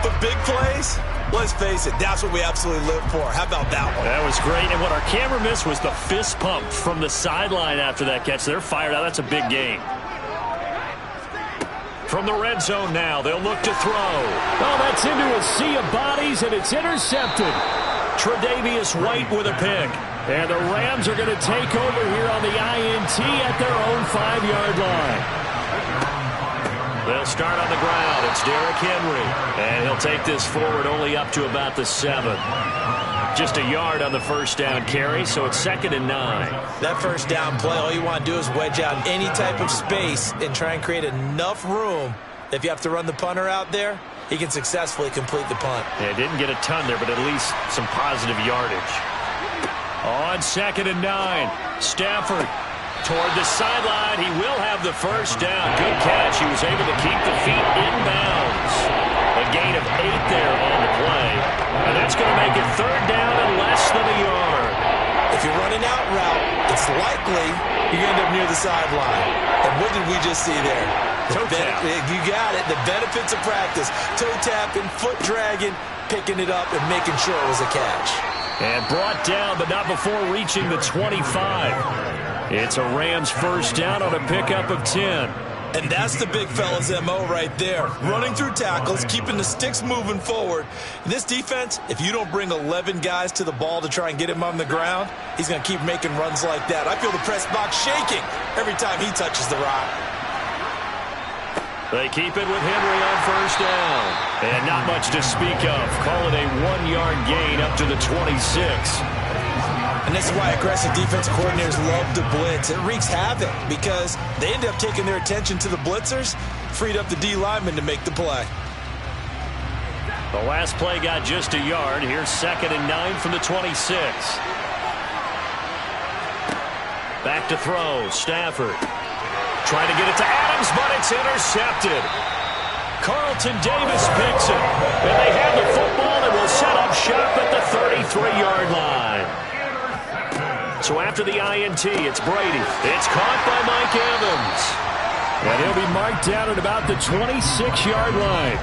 But big plays, let's face it, that's what we absolutely live for. How about that one? That was great, and what our camera missed was the fist pump from the sideline after that catch. They're fired out. That's a big gain. From the red zone now, they'll look to throw. Oh, that's into a sea of bodies, and it's intercepted. Tre'Davious White with a pick. And the Rams are going to take over here on the INT at their own 5-yard line. They'll start on the ground. It's Derrick Henry. And he'll take this forward only up to about the 7. Just a yard on the first down carry, so it's 2nd and 9. That first down play, all you want to do is wedge out any type of space and try and create enough room. If you have to run the punter out there, he can successfully complete the punt. Yeah, didn't get a ton there, but at least some positive yardage. On 2nd and 9, Stafford toward the sideline. He will have the first down. Good catch. He was able to keep the feet inbounds. A gain of 8 there on the play. And that's going to make it 3rd down and less than a yard. If you're running out route, it's likely you end up near the sideline. And what did we just see there? Toe tap. You got it. The benefits of practice. Toe tapping, foot dragging, picking it up, and making sure it was a catch. And brought down, but not before reaching the 25. It's a Rams first down on a pickup of 10. And that's the big fella's MO right there. Running through tackles, keeping the sticks moving forward. In this defense, if you don't bring 11 guys to the ball to try and get him on the ground, he's going to keep making runs like that. I feel the press box shaking every time he touches the rock. They keep it with Henry on first down. And not much to speak of. Call it a 1-yard gain up to the 26. And this is why aggressive defensive coordinators love to blitz. It wreaks havoc because they end up taking their attention to the blitzers, freed up the D lineman to make the play. The last play got just a yard. Here's 2nd and 9 from the 26. Back to throw. Stafford trying to get it to Adams, but it's intercepted. Carlton Davis picks it. And they have the football and will set up shop at the 33-yard line. So after the INT, it's Brady. It's caught by Mike Evans. And he'll be marked down at about the 26-yard line.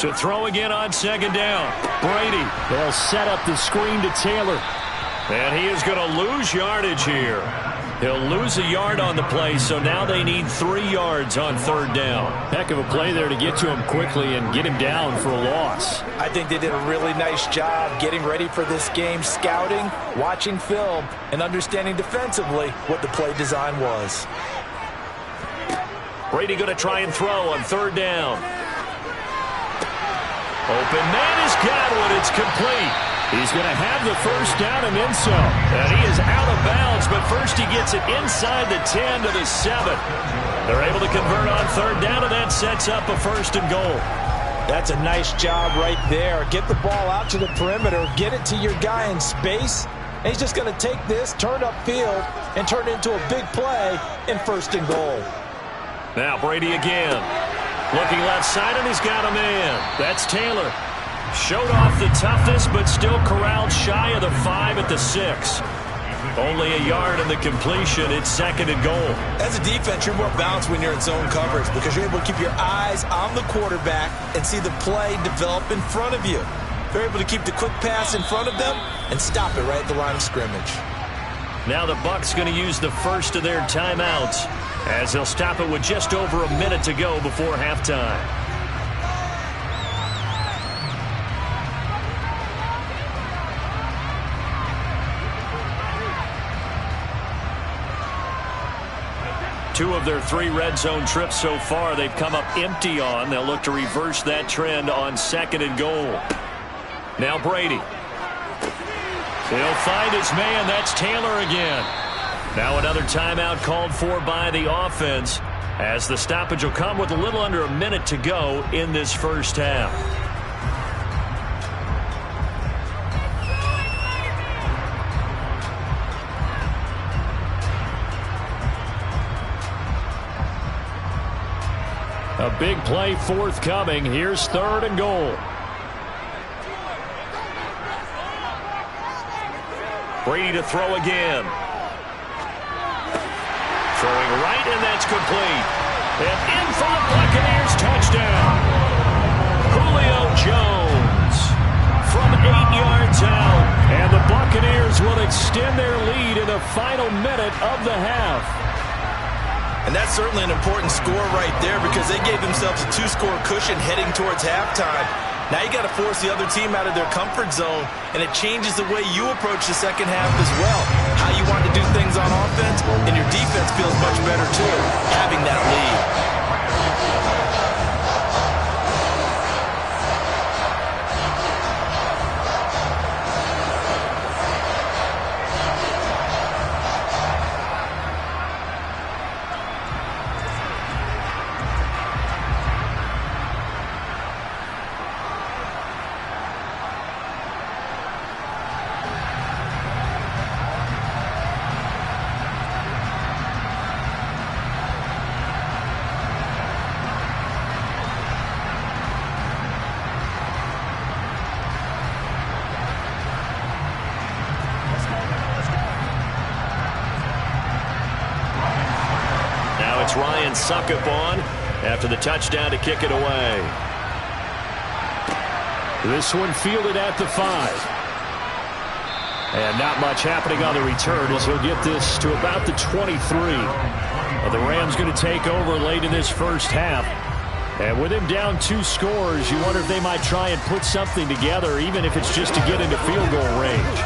To throw again on 2nd down. Brady. They'll set up the screen to Taylor. And he is going to lose yardage here. He'll lose a yard on the play, so now they need 3 yards on 3rd down. Heck of a play there to get to him quickly and get him down for a loss. I think they did a really nice job getting ready for this game, scouting, watching film, and understanding defensively what the play design was. Brady going to try and throw on 3rd down. Open man has got one. It's complete. He's going to have the 1st down and then some. And he is out of bounds, but first he gets it inside the 10 to the 7. They're able to convert on 3rd down, and that sets up a 1st and goal. That's a nice job right there. Get the ball out to the perimeter, get it to your guy in space, and he's just going to take this, turn upfield, and turn it into a big play in 1st and goal. Now Brady again. Looking left side, and he's got a man. That's Taylor. Showed off the toughness, but still corralled shy of the 5 at the 6. Only a yard in the completion. It's 2nd and goal. As a defense, you're more balanced when you're in zone coverage because you're able to keep your eyes on the quarterback and see the play develop in front of you. They're able to keep the quick pass in front of them and stop it right at the line of scrimmage. Now the Bucs going to use the first of their timeouts as they'll stop it with just over a minute to go before halftime. Two of their 3 red zone trips so far they've come up empty on. They'll look to reverse that trend on 2nd and goal. Now Brady. He'll find his man. That's Taylor again. Now another timeout called for by the offense as the stoppage will come with a little under a minute to go in this first half. A big play forthcoming. Here's 3rd and goal. Brady to throw again. Throwing right, and that's complete. And in for the Buccaneers, touchdown. Julio Jones from 8 yards out. And the Buccaneers will extend their lead in the final minute of the half. And that's certainly an important score right there because they gave themselves a 2-score cushion heading towards halftime. Now you got to force the other team out of their comfort zone, and it changes the way you approach the second half as well. How you want to do things on offense, and your defense feels much better too, having that lead. Ryan Suckup on after the touchdown to kick it away. This one fielded at the 5. And not much happening on the return as he'll get this to about the 23. The Rams going to take over late in this first half. And with him down 2 scores, you wonder if they might try and put something together, even if it's just to get into field goal range.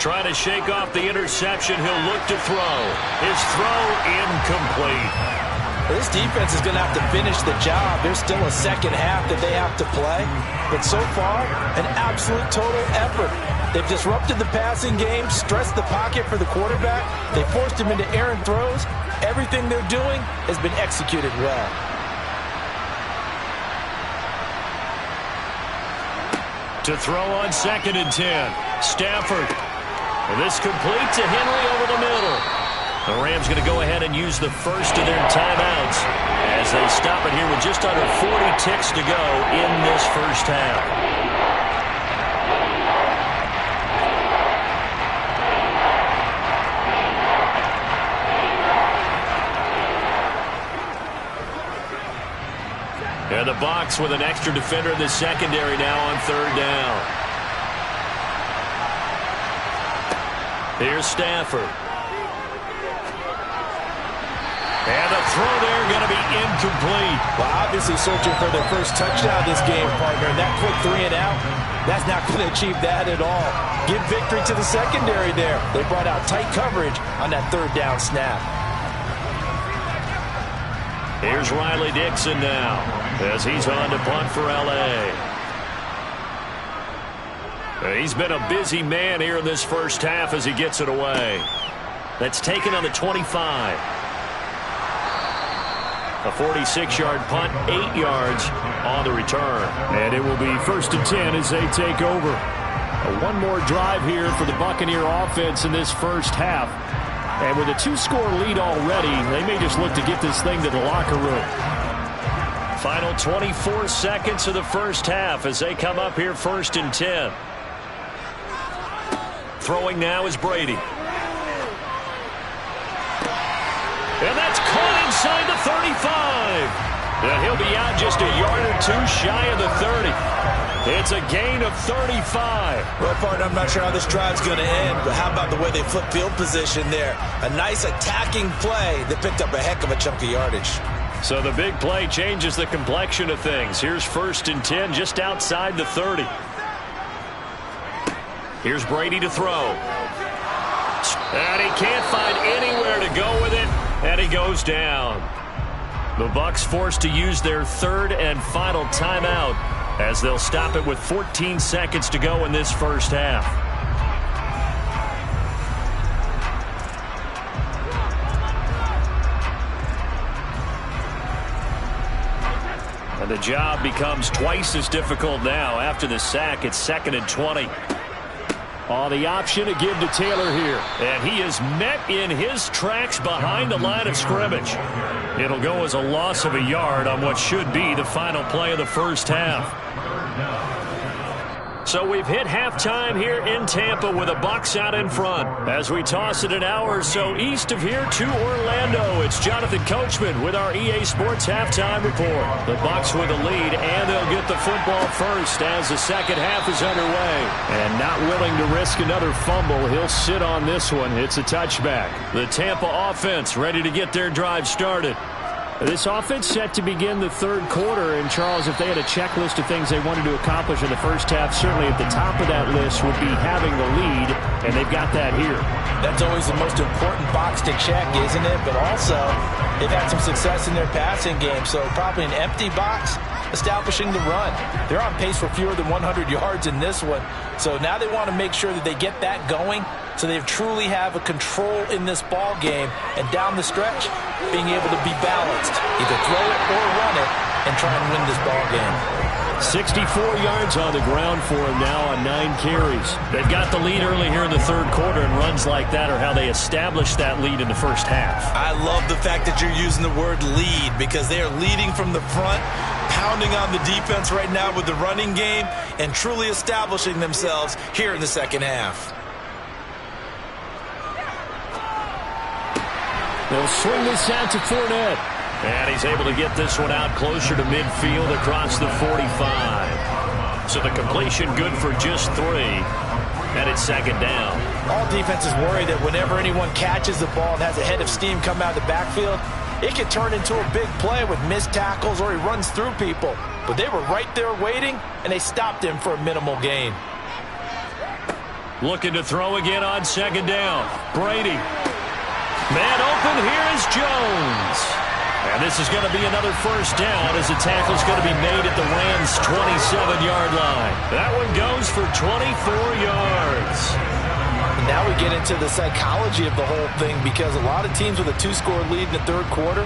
Trying to shake off the interception. He'll look to throw. His throw incomplete. This defense is going to have to finish the job. There's still a second half that they have to play. But so far, an absolute total effort. They've disrupted the passing game, stressed the pocket for the quarterback. They forced him into errant throws. Everything they're doing has been executed well. To throw on 2nd and 10. Stafford. And this complete to Henry over the middle. The Rams going to go ahead and use the first of their timeouts as they stop it here with just under 40 ticks to go in this first half. And And the Bucs with an extra defender in the secondary now on third down. Here's Stafford. And the throw there going to be incomplete. Well, obviously searching for their first touchdown this game, partner. And that quick 3 and out, that's not going to achieve that at all. Give victory to the secondary there. They brought out tight coverage on that third down snap. Here's Riley Dixon now as he's on to punt for L.A. He's been a busy man here in this first half as he gets it away. That's taken on the 25. A 46-yard punt, 8 yards on the return. And it will be 1st and 10 as they take over. One more drive here for the Buccaneer offense in this first half. And with a 2-score lead already, they may just look to get this thing to the locker room. Final 24 seconds of the first half as they come up here 1st and 10. Throwing now is Brady. And that's caught inside the 35. And he'll be out just a yard or 2 shy of the 30. It's a gain of 35. Well, partner, I'm not sure how this drive's going to end, but how about the way they flip field position there? A nice attacking play that picked up a heck of a chunk of yardage. So the big play changes the complexion of things. Here's 1st and 10 just outside the 30. Here's Brady to throw. And he can't find anywhere to go with it. And he goes down. The Bucs forced to use their 3rd and final timeout as they'll stop it with 14 seconds to go in this first half. And the job becomes twice as difficult now after the sack. It's 2nd and 20. On the option to give to Taylor here. And he is met in his tracks behind the line of scrimmage. It'll go as a loss of a yard on what should be the final play of the first half. So we've hit halftime here in Tampa with the Bucs out in front. As we toss it an hour or so east of here to Orlando, it's Jonathan Coachman with our EA Sports Halftime Report. The Bucs with a lead, and they'll get the football first as the second half is underway. And not willing to risk another fumble, he'll sit on this one. It's a touchback. The Tampa offense ready to get their drive started. This offense set to begin the third quarter, and Charles, if they had a checklist of things they wanted to accomplish in the first half, certainly at the top of that list would be having the lead, and they've got that here. That's always the most important box to check, isn't it? But also, they've had some success in their passing game, so probably an empty box establishing the run. They're on pace for fewer than 100 yards in this one, so now they want to make sure that they get that going so they truly have a control in this ball game, and down the stretch, being able to be balanced, either throw it or run it, and try and win this ball game. 64 yards on the ground for him now on 9 carries. They've got the lead early here in the third quarter, and runs like that are how they established that lead in the first half. I love the fact that you're using the word lead, because they are leading from the front, pounding on the defense right now with the running game, and truly establishing themselves here in the second half. They'll swing this out to Fournette. And he's able to get this one out closer to midfield across the 45. So the completion good for just 3. And it's second down. All defenses worry that whenever anyone catches the ball and has a head of steam come out of the backfield, it can turn into a big play with missed tackles or he runs through people. But they were right there waiting, and they stopped him for a minimal gain. Looking to throw again on second down. Brady. Man open, here is Jones. And this is going to be another first down as the tackle's going to be made at the Rams' 27-yard line. That one goes for 24 yards. And now we get into the psychology of the whole thing, because a lot of teams with a 2-score lead in the third quarter,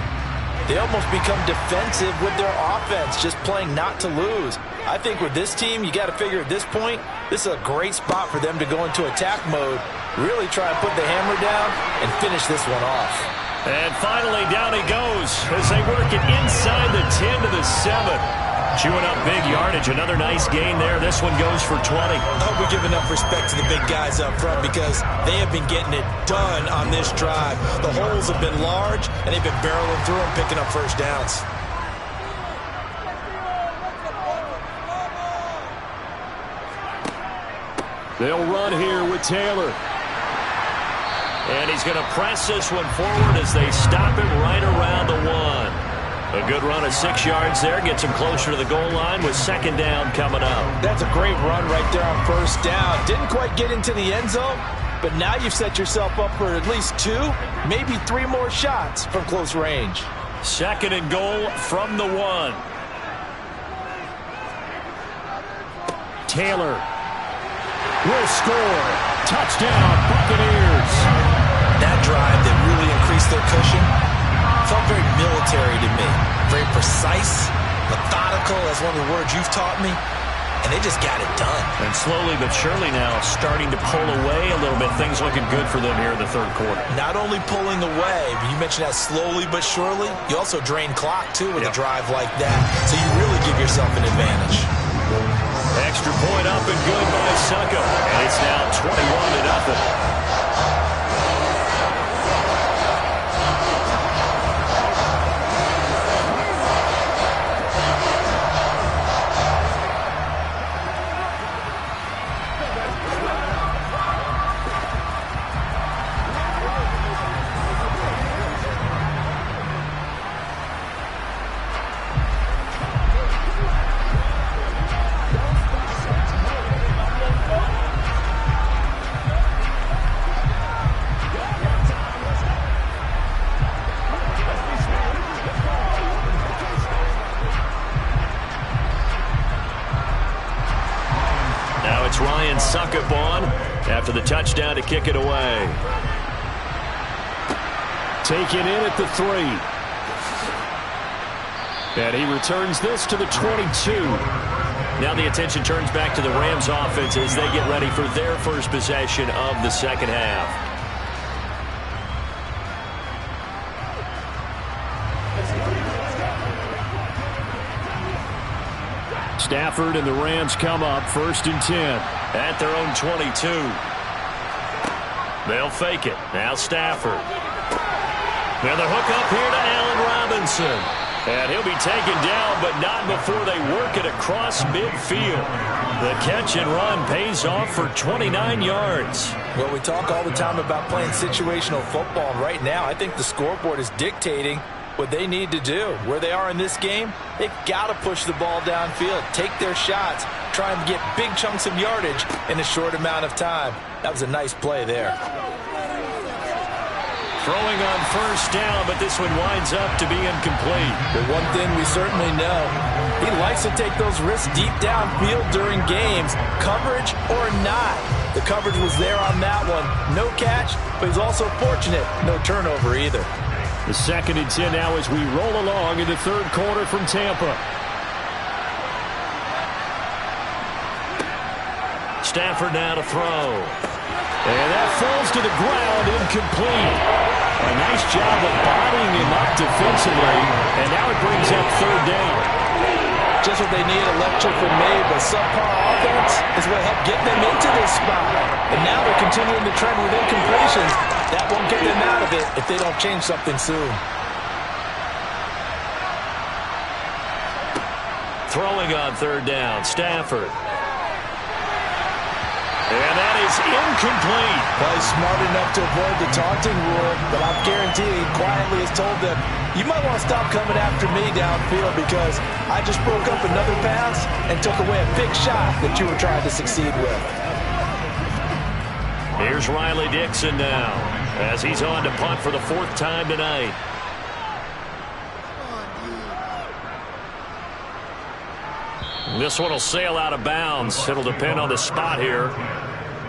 they almost become defensive with their offense, just playing not to lose. I think with this team, you got to figure at this point, this is a great spot for them to go into attack mode, really try and put the hammer down and finish this one off. And finally, down he goes as they work it inside the 10 to the 7. Chewing up big yardage. Another nice gain there. This one goes for 20. I hope we give enough respect to the big guys up front, because they have been getting it done on this drive. The holes have been large, and they've been barreling through them, picking up first downs. They'll run here with Taylor. And he's going to press this one forward as they stop him right around the 1. A good run of 6 yards there. Gets him closer to the goal line with second down coming up. That's a great run right there on first down. Didn't quite get into the end zone, but now you've set yourself up for at least 2, maybe 3 more shots from close range. Second and goal from the 1. Taylor will score. Touchdown, Buccaneers. That drive that really increased their cushion felt very military to me. Very precise, methodical, that's one of the words you've taught me. And they just got it done. And slowly but surely now starting to pull away a little bit. Things looking good for them here in the third quarter. Not only pulling away, but you mentioned that slowly but surely. You also drain clock, too, with a drive like that. So you really give yourself an advantage. Extra point up and good by Succop. And it's now 21-0. Ryan Succop on after the touchdown to kick it away. Taken in at the 3. And he returns this to the 22. Now the attention turns back to the Rams offense as they get ready for their first possession of the second half. Stafford and the Rams come up 1st and 10. At their own 22. They'll fake it. Now Stafford. Now the hook up here to Allen Robinson. And he'll be taken down, but not before they work it across midfield. The catch and run pays off for 29 yards. Well, we talk all the time about playing situational football. And right now, I think the scoreboard is dictating what they need to do. Where they are in this game, they've got to push the ball downfield, take their shots, try and get big chunks of yardage in a short amount of time. That was a nice play there. Throwing on first down, but this one winds up to be incomplete. But one thing we certainly know, he likes to take those risks deep downfield during games, coverage or not. The coverage was there on that one. No catch, but he's also fortunate. No turnover either. The 2nd and 10 now as we roll along in the third quarter from Tampa. Stafford now to throw. And that falls to the ground, incomplete. A nice job of bodying him up defensively. And now it brings up third down. Just what they need, a lecture from me, but subpar offense is what helped get them into this spot. And now they're continuing the trend with incompletions. That won't get them out of it if they don't change something soon. Throwing on third down, Stafford. And that is incomplete. Well, he's smart enough to avoid the taunting rule, but I'm guaranteed quietly has told them, you might want to stop coming after me downfield because I just broke up another pass and took away a big shot that you were trying to succeed with. Here's Riley Dixon now as he's on to punt for the 4th time tonight. This one will sail out of bounds. It'll depend on the spot here.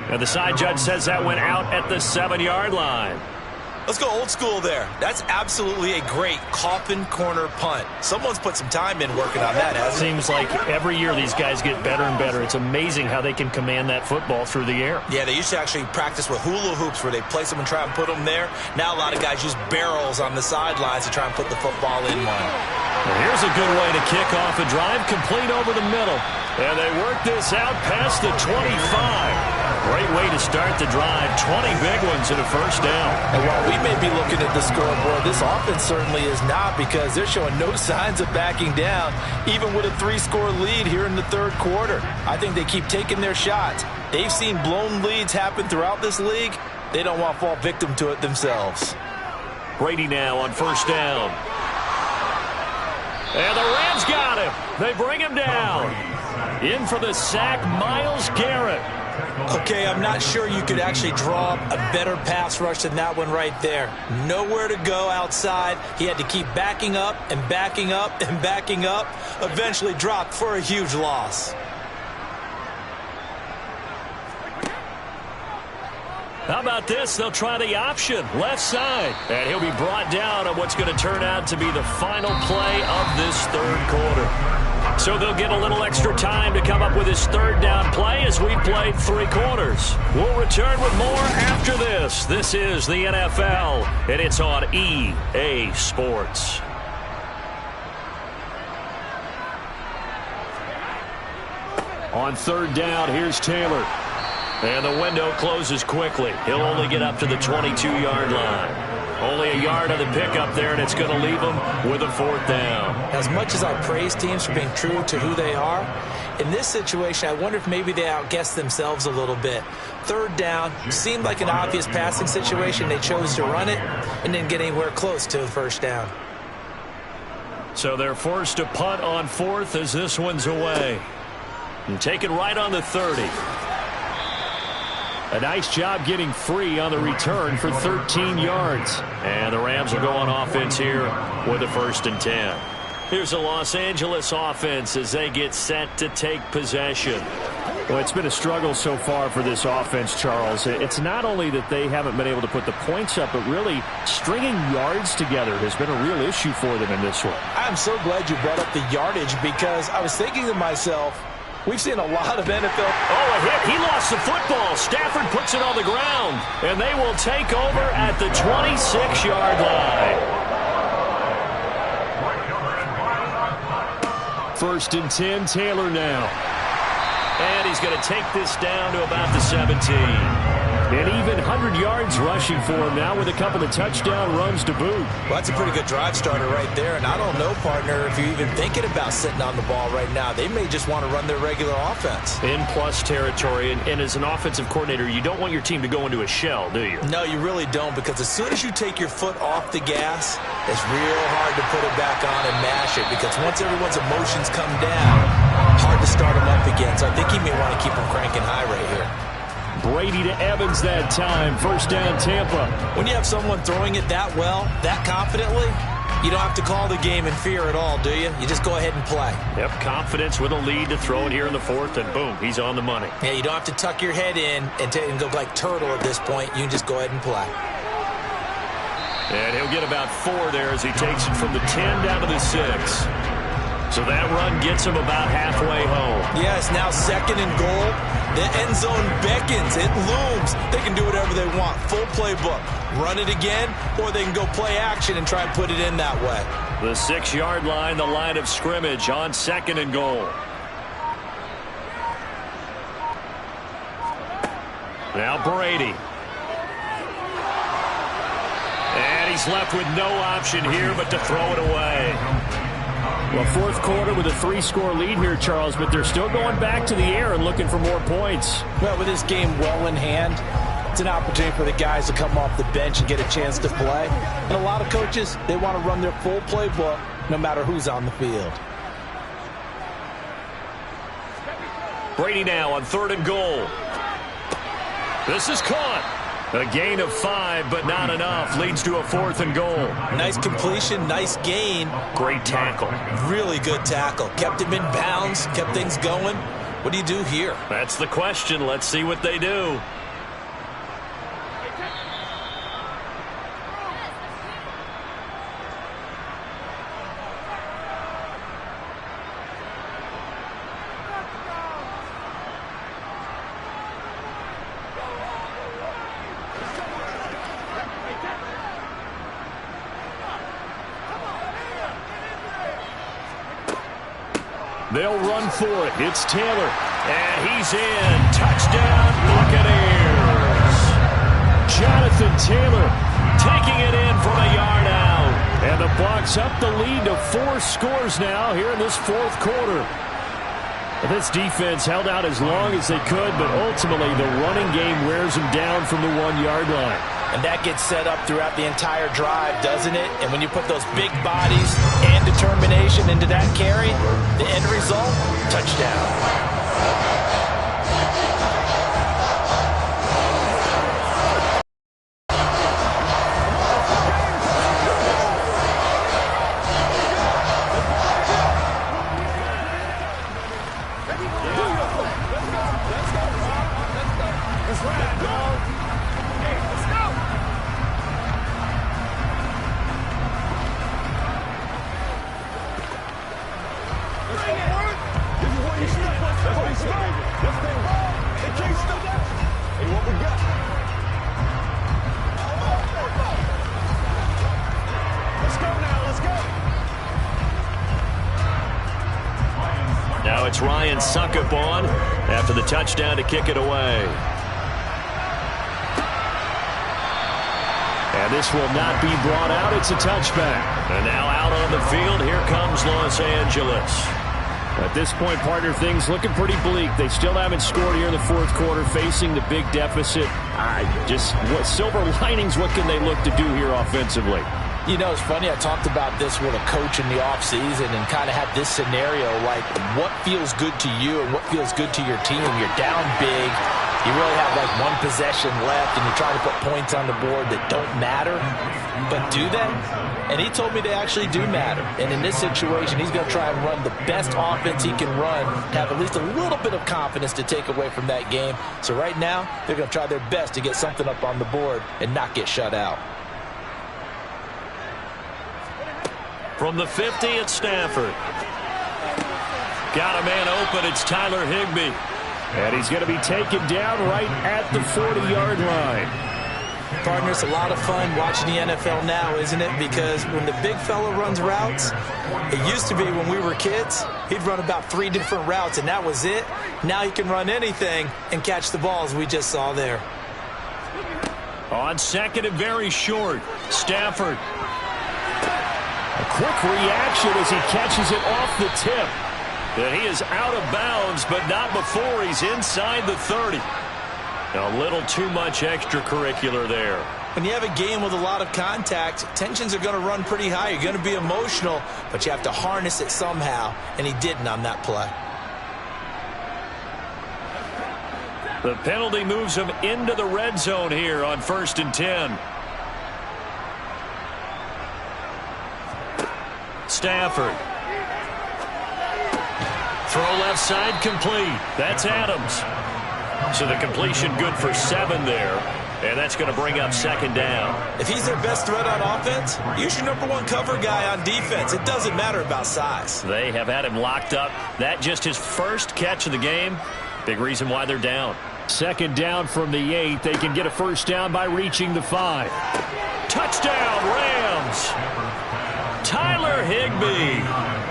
And the side judge says that went out at the 7-yard line. Let's go old school there. That's absolutely a great coffin corner punt. Someone's put some time in working on that, hasn't it? Seems like every year these guys get better and better. It's amazing how they can command that football through the air. Yeah, they used to actually practice with hula hoops where they place them and try and put them there. Now a lot of guys use barrels on the sidelines to try and put the football in one. Well, here's a good way to kick off a drive, complete over the middle. And they work this out past the 25. Great way to start the drive. 20 big ones and a first down. And while we may be looking at the scoreboard, this offense certainly is not, because they're showing no signs of backing down, even with a 3-score lead here in the third quarter. I think they keep taking their shots. They've seen blown leads happen throughout this league. They don't want to fall victim to it themselves. Brady now on first down. And the Rams got him. They bring him down. In for the sack, Myles Garrett. Okay, I'm not sure you could actually draw a better pass rush than that one right there. Nowhere to go outside. He had to keep backing up and backing up and backing up. Eventually dropped for a huge loss. How about this? They'll try the option, left side. And he'll be brought down on what's going to turn out to be the final play of this third quarter. So they'll get a little extra time to come up with his third down play as we played 3 quarters. We'll return with more after this. This is the NFL, and it's on EA Sports. On third down, here's Taylor. And the window closes quickly. He'll only get up to the 22-yard line. Only a yard on the pickup there, and it's going to leave him with a 4th down. As much as I praise teams for being true to who they are, in this situation, I wonder if maybe they outguessed themselves a little bit. Third down seemed like an obvious passing situation. They chose to run it and didn't get anywhere close to the first down. So they're forced to punt on 4th as this one's away. And take it right on the 30. A nice job getting free on the return for 13 yards. And the Rams will go on offense here with a 1st and 10. Here's the Los Angeles offense as they get set to take possession. Well, it's been a struggle so far for this offense, Charles. It's not only that they haven't been able to put the points up, but really stringing yards together has been a real issue for them in this one. I'm so glad you brought up the yardage, because I was thinking to myself, we've seen a lot of NFL. Oh, a hit. He lost the football. Stafford puts it on the ground. And they will take over at the 26-yard line. 1st and 10, Taylor now. And he's going to take this down to about the 17. And even 100 yards rushing for him now with a couple of touchdown runs to boot. Well, that's a pretty good drive starter right there. And I don't know, partner, if you're even thinking about sitting on the ball right now. They may just want to run their regular offense. In plus territory. And as an offensive coordinator, you don't want your team to go into a shell, do you? No, you really don't, because as soon as you take your foot off the gas, it's real hard to put it back on and mash it, because once everyone's emotions come down, hard to start them up again. So I think he may want to keep them cranking high right here. Brady to Evans that time. 1st down, Tampa. When you have someone throwing it that well, that confidently, you don't have to call the game in fear at all, do you? You just go ahead and play. Yep, confidence with a lead to throw it here in the 4th, and boom, he's on the money. Yeah, you don't have to tuck your head in and go like turtle at this point. You can just go ahead and play. And he'll get about 4 there as he takes it from the 10 down to the 6. So that run gets him about halfway home. Yeah, it's now 2nd and goal. The end zone beckons. It looms. They can do whatever they want. Full playbook. Run it again, or they can go play action and try and put it in that way. The 6-yard line, the line of scrimmage on 2nd and goal. Now Brady. And he's left with no option here but to throw it away. Well, 4th quarter with a 3-score lead here, Charles, but they're still going back to the air and looking for more points. Well, with this game well in hand, it's an opportunity for the guys to come off the bench and get a chance to play. And a lot of coaches, they want to run their full playbook no matter who's on the field. Brady now on 3rd and goal. This is caught. A gain of 5, but not enough. Leads to a 4th and goal. Nice completion, nice gain. Great tackle. Really good tackle. Kept him in bounds, kept things going. What do you do here? That's the question. Let's see what they do. They'll run for it. It's Taylor. And he's in. Touchdown, Buccaneers. Jonathan Taylor taking it in from a yard out. And the Bucs up the lead to 4 scores now here in this fourth quarter. This defense held out as long as they could, but ultimately the running game wears them down from the 1-yard line. And that gets set up throughout the entire drive, doesn't it? And when you put those big bodies and determination into that carry, the end result, touchdown. Now it's Ryan Succop on after the touchdown to kick it away. And this will not be brought out. It's a touchback. And now out on the field, here comes Los Angeles. At this point, partner, things looking pretty bleak. They still haven't scored here in the fourth quarter, facing the big deficit. What silver linings, what can they look to do here offensively? You know, it's funny, I talked about this with a coach in the offseason and kind of had this scenario, like what feels good to you and what feels good to your team. You're down big. You really have like one possession left and you're trying to put points on the board that don't matter. But do they? And he told me they actually do matter. And in this situation, he's going to try and run the best offense he can run, have at least a little bit of confidence to take away from that game. So right now, they're going to try their best to get something up on the board and not get shut out. From the 50, it's Stafford. Got a man open. It's Tyler Higbee. And he's going to be taken down right at the 40-yard line. Partner, it's a lot of fun watching the NFL now, isn't it? Because when the big fella runs routes, it used to be when we were kids, he'd run about 3 different routes, and that was it. Now he can run anything and catch the balls we just saw there. On second and very short, Stafford. A quick reaction as he catches it off the tip. And he is out of bounds, but not before he's inside the 30. A little too much extracurricular there. When you have a game with a lot of contact, tensions are going to run pretty high. You're going to be emotional, but you have to harness it somehow, and he didn't on that play. The penalty moves him into the red zone here on 1st and 10. Stafford. Throw left side complete. That's Adams. So the completion good for 7 there. And that's going to bring up 2nd down. If he's their best threat on offense, use your #1 cover guy on defense. It doesn't matter about size. They have had him locked up. That just his first catch of the game. Big reason why they're down. 2nd down from the 8. They can get a first down by reaching the 5. Touchdown, Rams. Tyler Higbee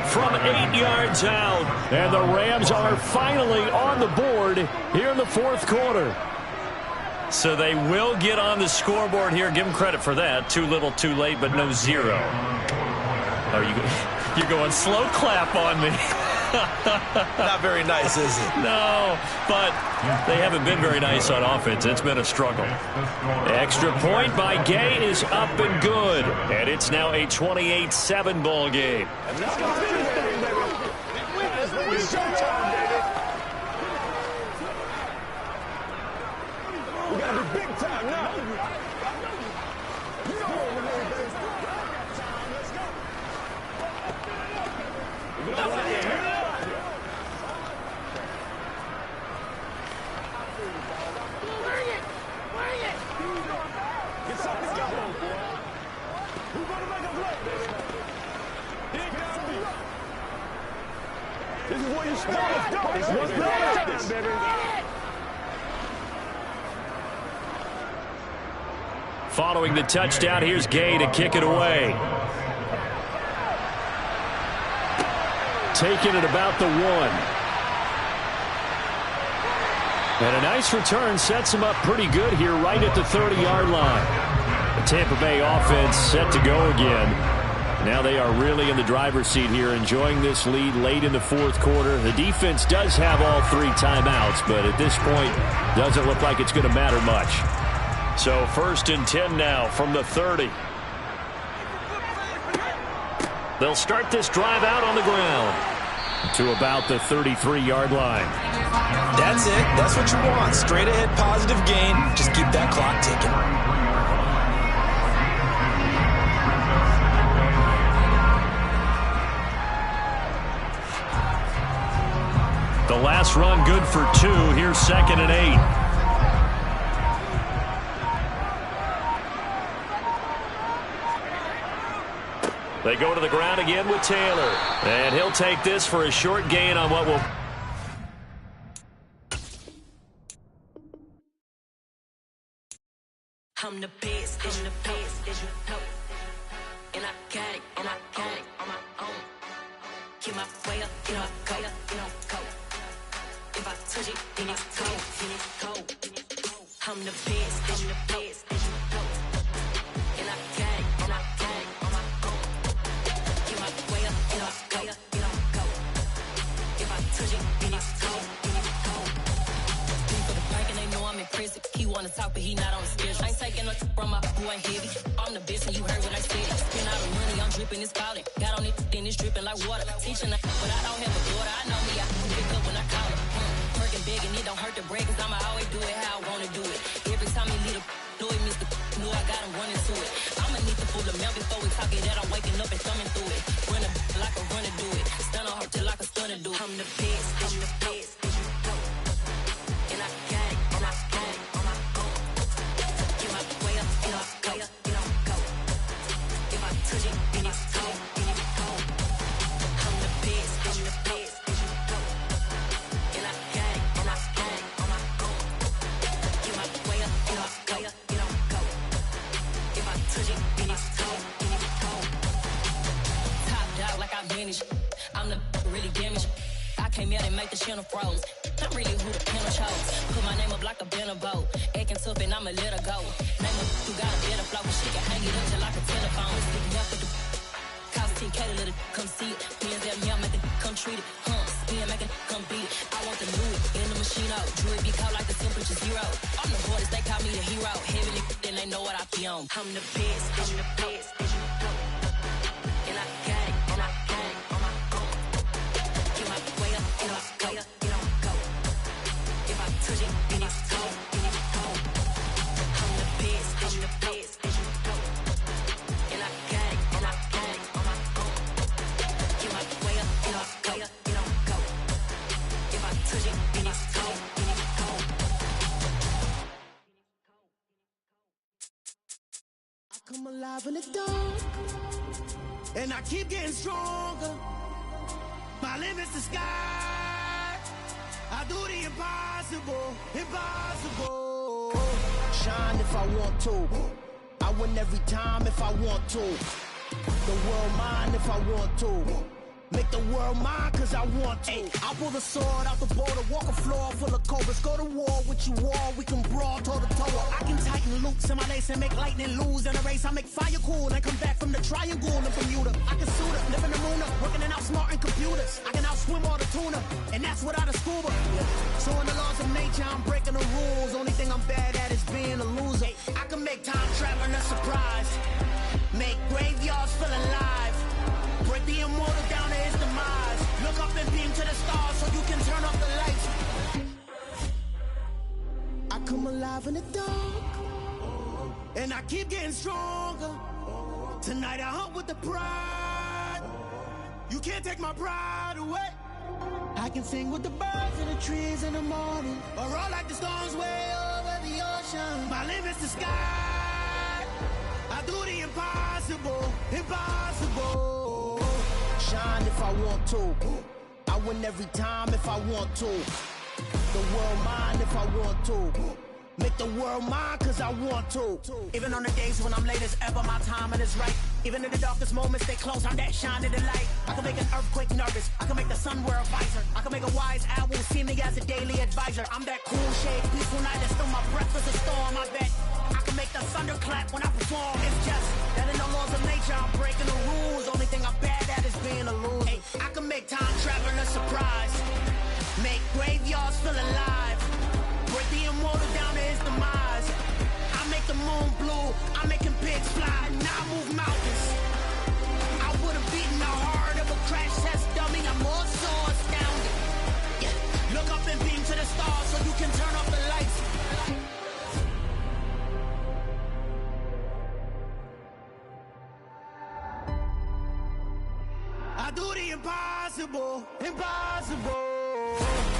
from 8 yards out. And the Rams are finally on the board here in the fourth quarter. So they will get on the scoreboard here. Give them credit for that. Too little, too late, but no 0. Oh, you're going slow clap on me. Not very nice, is it? No, but they haven't been very nice on offense. It's been a struggle. Extra point by Gay is up and good. And it's now a 28-7 ball game. It's showtime, baby. We gotta be big time now. This is what you start. Let's go. Let's go, baby. Following the touchdown, here's Gay to kick it away. Taking it about the 1. And a nice return sets them up pretty good here right at the 30-yard line. The Tampa Bay offense set to go again. Now they are really in the driver's seat here, enjoying this lead late in the fourth quarter. The defense does have all 3 timeouts, but at this point, doesn't look like it's going to matter much. So 1st and 10 now from the 30. They'll start this drive out on the ground to about the 33-yard line. That's it. That's what you want. Straight ahead positive gain. Just keep that clock ticking. The last run good for 2. Here's 2nd and 8. They go to the ground again with Taylor. And he'll take this for a short gain on what will... I'm the best, I'm the best, as you know. And I got it, on my own. Get my way up, get my go, go. If I touch it, then it's cold, I'm the best, as you know. And I got it, on my own. Get my way up, get my go. If I touch it, then it's cold. For the park and they know I'm impressive. He wanna talk, but he not on the schedule. I ain't taking no from my boy heavy. I'm the best and you heard what I said. Spend all the money, I'm dripping, it's falling. Got on it, then it's dripping like water. Teaching but I don't have a daughter. I know me, I can pick up when I call her. Working big and it don't hurt to break, cause I'ma always do it how I wanna do it. Every time he lead a know it, Mr. Know I got him running to it. I'ma need to pull the mouth before we talk it that I'm waking up and thumbing through it. Run a like a runner do it. Stun on her till like a stunner do it. I'm the best, I'm the best. And I got it, and I got it on my own. Get my way up, get my go. If I touch it, then it's cold, I'm the best, I'm the best. And I got it, and I got it on my own. Get my way up, get my go. If I touch it, then it's cold, Top dog like I vanished. I'm the really damaged. I came out and make the channel froze. I'm really who the panel chose. Put my name up like a banner boat. Acting tough and I'ma let her go. Name her who got a better flow. She can hang it up just like a telephone. Sticking up with the cost 10K to let it come see it. Hands down me, I make it come treat it. Spin, make it come beat it. I want the new in the machine out. Jewelry be cold like the temperature 0. On the borders, they call me the hero. Heavily, then they know what I be on. I'm the best, I'm the best. And I got it, and I got it on my own. Get my way up, get my go. If I touch it, then it's cold, I'm the best, I'm the best. And I got it, and I got it on my own. Get my way up, get my go. If I touch it, then it's cold, I come alive in the dark, and I keep getting stronger. My limit's the sky. I do the impossible. Shine if I want to. I win every time if I want to. The world mine if I want to. Make the world mine cause I want to. I'll pull the sword out the border, walk a floor full of cobras. Go to war with you all, we can brawl toe to toe. I can tighten loops in my lace and make lightning lose in a race. I make fire cool and come back from the triangle in Bermuda. I can suit up, live in the moon up, working and outsmarting computers. I can outswim all the tuna, and that's without a scuba. So in the laws of nature, I'm breaking the rules. Only thing I'm bad at is being a loser. I can make time traveling a surprise. Make graveyards feel alive. Break the immortal down to his demise. Look up and beam to the stars so you can turn off the lights. I come alive in the dark, and I keep getting stronger. Tonight I hunt with the pride. You can't take my pride away. I can sing with the birds and the trees in the morning, or roll like the storms way over the ocean. My limit's the sky. I do the impossible. Shine if I want to. I win every time if I want to. The world mine if I want to. Make the world mine cause I want to. Even on the days when I'm late as ever, my timing is right. Even in the darkest moments, they close, I'm that shining the light. I can make an earthquake nervous, I can make the sun wear a visor. I can make a wise owl see me as a daily advisor. I'm that cool shade, peaceful night, that's still my breath is a storm, I bet. I can make the thunder clap when I perform. It's just that in the laws of nature, I'm breaking the rules. Only thing I'm bad at is being a loser. Hey, I can make time travel a surprise. Make graveyards feel alive. Break the immortal down to his demise. I make the moon blue. I'm making pigs fly. Now I move mountains. I would have beaten the heart of a crash test dummy. I'm more so astounded. Yeah. Look up and beam to the stars so you can turn off the lights. I do the impossible, impossible.